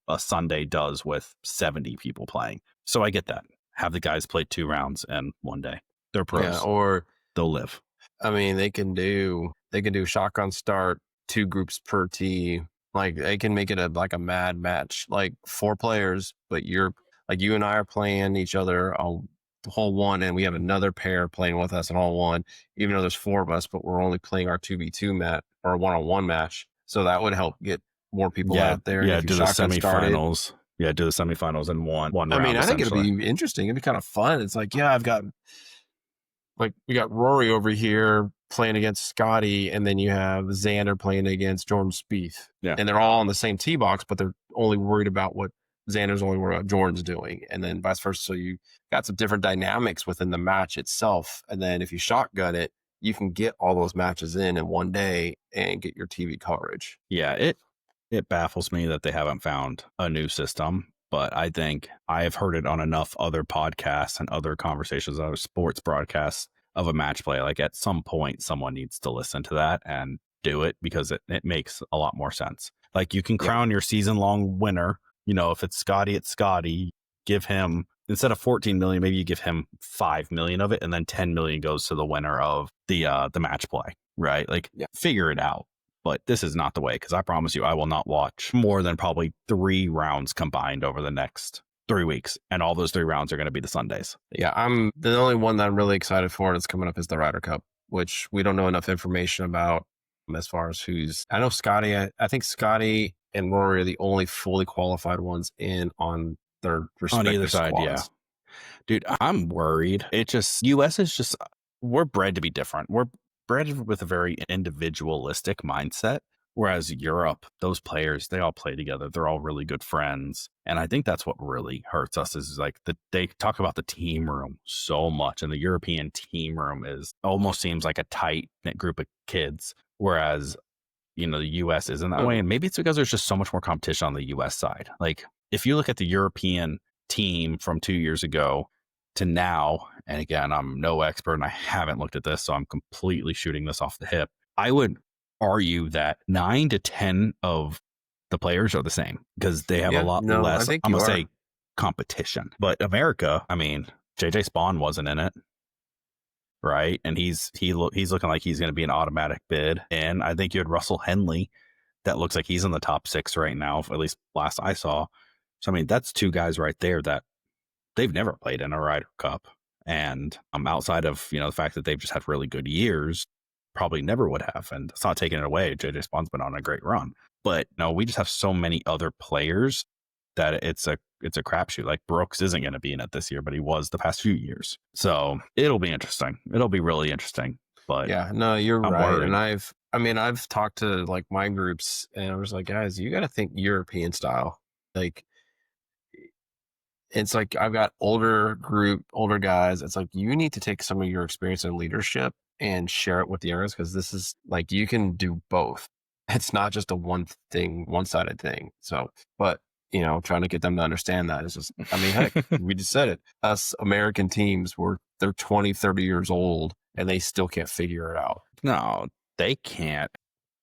a Sunday does with 70 people playing. So I get that. Have the guys play 2 rounds in one day. They're yeah, pros. or They'll live. I mean, they can do shotgun start, 2 groups per tee. Like they can make it like a mad match, like 4 players, but you're like you and I are playing each other a hole one, and we have another pair playing with us in hole one. Even though there's 4 of us, but we're only playing our 2v2 match or a one-on-one match. So that would help get more people Yeah, out there. And yeah. if you Do the shotgun started, semifinals. Yeah, do the semifinals in one I mean, round I think it'll essentially. be interesting. It'd be kind of fun. It's like, yeah, I've got like we got Rory over here playing against Scotty, and then you have Xander playing against Jordan Spieth. Yeah. And they're all on the same tee box, but they're only worried about what Xander's only worried about Jordan's doing, and then vice versa. So you got some different dynamics within the match itself. And then if you shotgun it, you can get all those matches in one day and get your TV coverage. Yeah, it baffles me that they haven't found a new system, but I think I have heard it on enough other podcasts and other conversations, other sports broadcasts of a match play. Like at some point, someone needs to listen to that and do it because it makes a lot more sense. Like you can Yeah. crown your season long winner. If it's Scotty, it's Scotty. Give him instead of 14 million, maybe you give him 5 million of it, and then 10 million goes to the winner of the match play. Right? Like figure it out. But this is not the way, because I promise you, I will not watch more than probably 3 rounds combined over the next 3 weeks. And all those 3 rounds are going to be the Sundays. Yeah, I'm the only one that I'm really excited for that's coming up is the Ryder Cup, which we don't know enough information about as far as who's. I know Scotty. I think Scotty and Rory are the only fully qualified ones in on their respective On either side, squads. yeah. Dude, I'm worried. It just, US is just, we're bred to be different. We're bred with a very individualistic mindset. Whereas Europe, those players, they all play together. They're all really good friends. And I think that's what really hurts us is like they talk about the team room so much. And the European team room almost seems like a tight knit group of kids. Whereas, the US isn't that way. And maybe it's because there's just so much more competition on the US side. Like if you look at the European team from 2 years ago to now, and again, I'm no expert and I haven't looked at this, so I'm completely shooting this off the hip. I would argue that 9 to 10 of the players are the same because they have a lot less, I'm going to say, competition. But America, I mean, JJ Spawn wasn't in it, right? And he's looking like he's going to be an automatic bid. And I think you had Russell Henley that looks like he's in the top 6 right now, at least last I saw. So, I mean, that's 2 guys right there that they've never played in a Ryder Cup. And outside of, the fact that they've just had really good years, probably never would have. And it's not taking it away. JJ Spawn's been on a great run. But no, we just have so many other players that it's a crapshoot. Like Brooks isn't going to be in it this year, but he was the past few years. So it'll be interesting. It'll be really interesting. But yeah, no, you're right. worried. And I've talked to like my groups and I was like, guys, you got to think European style. Like, it's like I've got older guys. It's like you need to take some of your experience in leadership and share it with the others because this is like you can do both. It's not just a one-sided thing. So, but trying to get them to understand that is just, I mean, heck, we just said it. Us American teams they're 20, 30 years old and they still can't figure it out. No, they can't.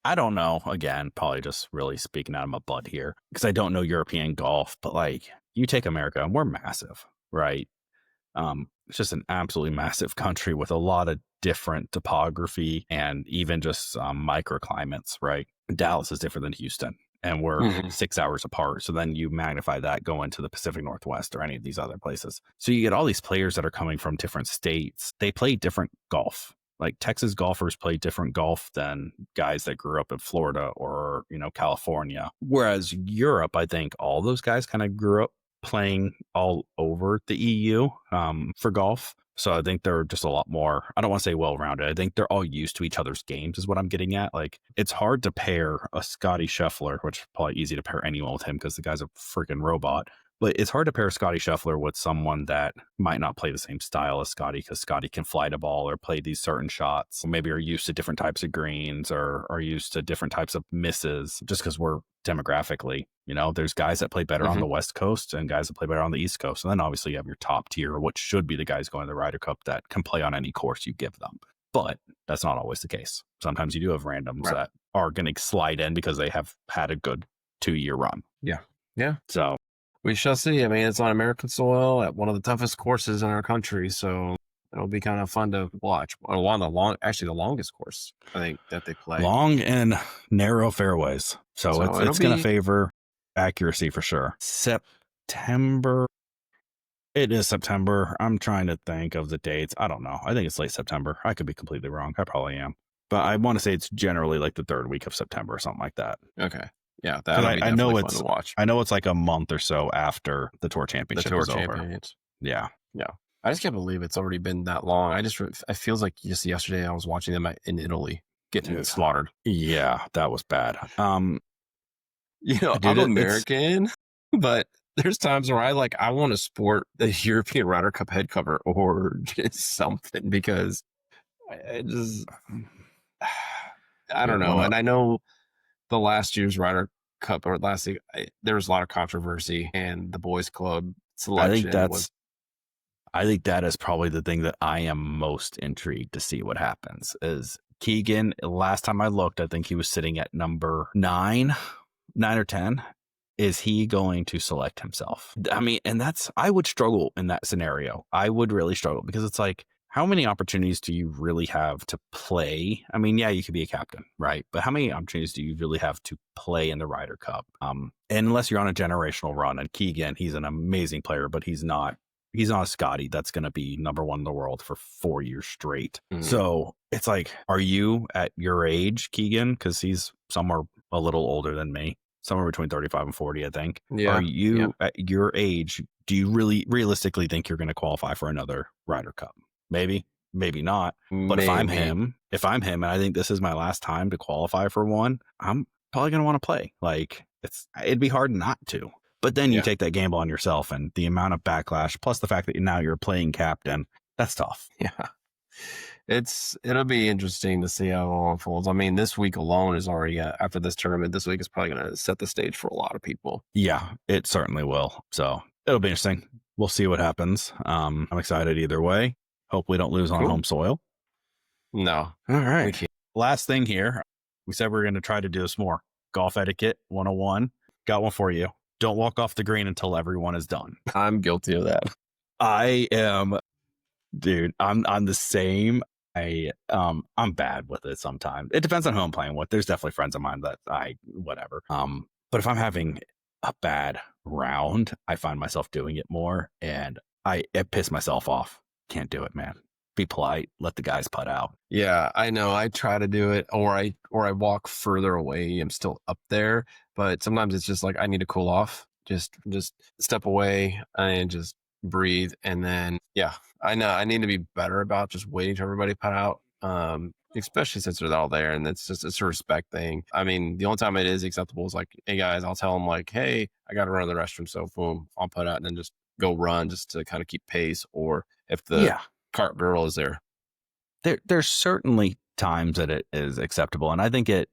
I don't know. Again, probably just really speaking out of my butt here because I don't know European golf, but like you take America and we're massive, right? It's just an absolutely massive country with a lot of different topography and even just microclimates, right? Dallas is different than Houston, and we're Mhm. 6 hours apart. So then you magnify that going to the Pacific Northwest or any of these other places. So you get all these players that are coming from different states. They play different golf. Like Texas golfers play different golf than guys that grew up in Florida or, California. Whereas Europe, I think all those guys kind of grew up playing all over the EU for golf. So I think they're just a lot more, I don't want to say well-rounded. I think they're all used to each other's games is what I'm getting at. Like it's hard to pair a Scotty Scheffler, which is probably easy to pair anyone with him because the guy's a freaking robot. But it's hard to pair Scotty Scheffler with someone that might not play the same style as Scotty because Scotty can fly the ball or play these certain shots. Or maybe are used to different types of greens or are used to different types of misses just because we're demographically, there's guys that play better on Mhm. the West Coast and guys that play better on the East Coast. And then obviously you have your top tier, what should be the guys going to the Ryder Cup that can play on any course you give them. But that's not always the case. Sometimes you do have randoms Right. that are going to slide in because they have had a good 2-year run. Yeah. Yeah. So We shall see. I mean, it's on American soil at one of the toughest courses in our country, so it'll be kind of fun to watch. Or one of actually the longest course I think that they play. long and narrow fairways. So So it'll it's going to be favor accuracy for sure. September. It is September. I'm trying to think of the dates. I don't know. I think it's late September. I could be completely wrong. I probably am. But I want to say it's generally like the third week of September or something like that. okay. Yeah, Because that'll be I definitely know fun to watch. it's like a month or so after the tour The championship tour is over. champions. Yeah. Yeah. I just can't believe it's already been that long. It feels like just yesterday I was watching them in Italy getting Dude. slaughtered. Yeah, that was bad. I'm Dude, it's American, but there's times where I want to sport the European Ryder Cup head cover or just something because I just I don't dude, know. And I know the last year's Ryder Cup or last year, there was a lot of controversy, and the boys' club I think selection was. that's I think that is probably the thing that I am most intrigued to see what happens is Keegan. Last time I looked, I think he was sitting at number 9 or 10. Is he going to select himself? I mean, and I would struggle in that scenario. I would really struggle because it's like, how many opportunities do you really have to play? I mean, yeah, you could be a captain, right? But how many opportunities do you really have to play in the Ryder Cup? And unless you're on a generational run, and Keegan, he's an amazing player, but he's not a Scotty that's going to be number one in the world for 4 years straight. Mhm. So it's like, are you at your age, Keegan? Because he's somewhere a little older than me, somewhere between 35 and 40, I think. Yeah, Are yeah, you at your age? Do you really realistically think you're going to qualify for another Ryder Cup? Maybe, maybe not. But if I'm maybe. him, and I think this is my last time to qualify for one, I'm probably going to want to play. Like it'd be hard not to. But then you Yeah, take that gamble on yourself and the amount of backlash, plus the fact that now you're playing captain, that's tough. yeah. It'll be interesting to see how it all unfolds. I mean, this week alone is already after this tournament. This week is probably going to set the stage for a lot of people. Yeah, it certainly will. So it'll be interesting. We'll see what happens. I'm excited either way. Hope we don't lose on Cool. home soil. No, All we right. can't. Last thing here. We said we are going to try to do this more. Golf etiquette 101. Got one for you. Don't walk off the green until everyone is done. I'm guilty of that. I am, dude. I'm the same. I'm bad with it sometimes. It depends on who I'm playing with. There's definitely friends of mine that whatever. But if I'm having a bad round, I find myself doing it more, and it piss myself off. Can't do it, man. Be polite. Let the guys putt out. Yeah, I know. I try to do it, or I walk further away. I'm still up there, but sometimes it's just like I need to cool off. Just step away and just breathe, and then yeah, I know I need to be better about just waiting till everybody put out. Especially since they're all there, and it's a respect thing. I mean, the only time it is acceptable is like, hey guys, I'll tell them like, hey, I got to run to the restroom, so boom, I'll put out and then just go run just to kind of keep pace, or if the Yeah. cart girl is there. There's certainly times that it is acceptable, and I think it's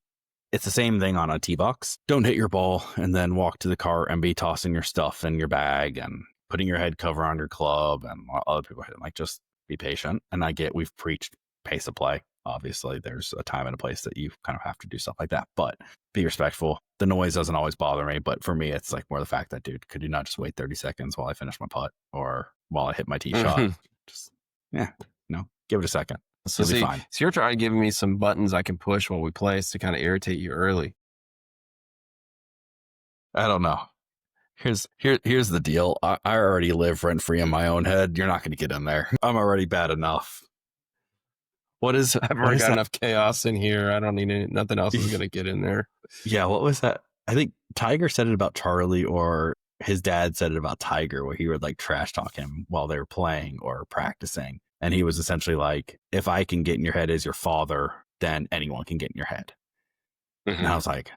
the same thing on a tee box. Don't hit your ball and then walk to the cart and be tossing your stuff in your bag and putting your head cover on your club and while other people hit it. Like, just be patient. And I get we've preached pace of play Obviously, there's a time and a place that you kind of have to do stuff like that, but be respectful. The noise doesn't always bother me, but for me, it's like more the fact that, dude, could you not just wait 30 seconds while I finish my putt or while I hit my tee shot? Mhm. Just, yeah, give it a second. So You'll be see, fine. so you're trying to give me some buttons I can push while we place to kind of irritate you early. I don't know. Here's the deal. I already live rent free in my own head. You're not going to get in there. I'm already bad enough. What is I've what already is got that? enough chaos in here. I don't need nothing else is going to get in there. Yeah, what was that? I think Tiger said it about Charlie, or his dad said it about Tiger, where he would like trash talk him while they were playing or practicing. And he was essentially like, if I can get in your head as your father, then anyone can get in your head. And I Mhm. was like,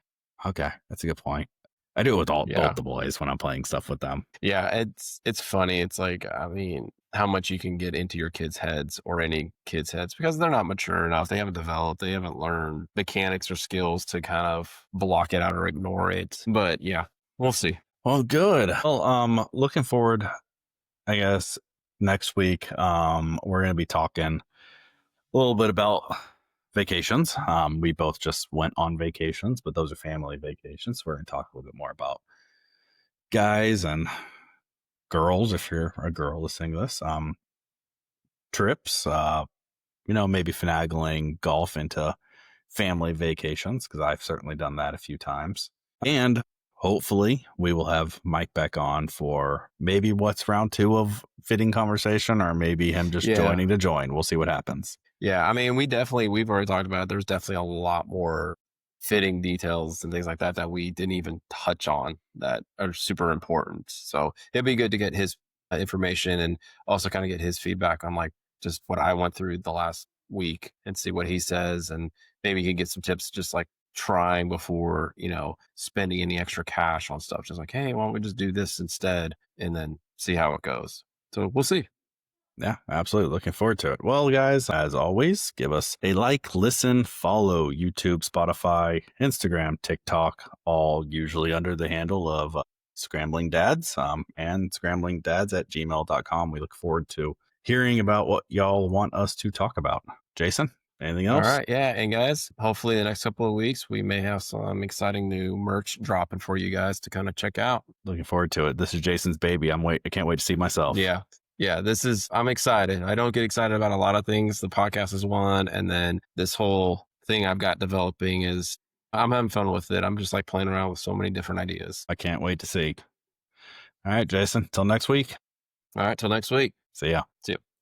okay, that's a good point. I do it with both Yeah. the boys when I'm playing stuff with them. Yeah, it's funny. It's like, I mean, how much you can get into your kids' heads or any kids' heads because they're not mature enough. They haven't developed, they haven't learned mechanics or skills to kind of block it out or ignore it. But yeah, we'll see. Well, good. Well, looking forward, I guess, next week. We're gonna be talking a little bit about vacations. We both just went on vacations, but those are family vacations. So we're going to talk a little bit more about guys and girls, if you're a girl listening to this, trips, maybe finagling golf into family vacations, because I've certainly done that a few times. And hopefully we will have Mike back on for maybe what's round 2 of fitting conversation, or maybe him just Yeah. joining to join. We'll see what happens. Yeah. I mean, we've already talked about it. There's definitely a lot more fitting details and things like that that we didn't even touch on that are super important. So it'd be good to get his information and also kind of get his feedback on like just what I went through the last week and see what he says. And maybe he can get some tips just like trying before, spending any extra cash on stuff. Just like, hey, why don't we just do this instead and then see how it goes. So we'll see. Yeah, absolutely. Looking forward to it. Well, guys, as always, give us a like, listen, follow YouTube, Spotify, Instagram, TikTok, all usually under the handle of Scrambling Dads, and scramblingdads@gmail.com. We look forward to hearing about what y'all want us to talk about. Jason, anything All else? right. Yeah. And guys, hopefully the next couple of weeks, we may have some exciting new merch dropping for you guys to kind of check out. Looking forward to it. This is Jason's baby. I can't wait to see myself. Yeah. Yeah. I'm excited. I don't get excited about a lot of things. The podcast is one. And then this whole thing I've got developing I'm having fun with it. I'm just like playing around with so many different ideas. I can't wait to see. All right, Jason, till next week. All right. Till next week. See ya. See you.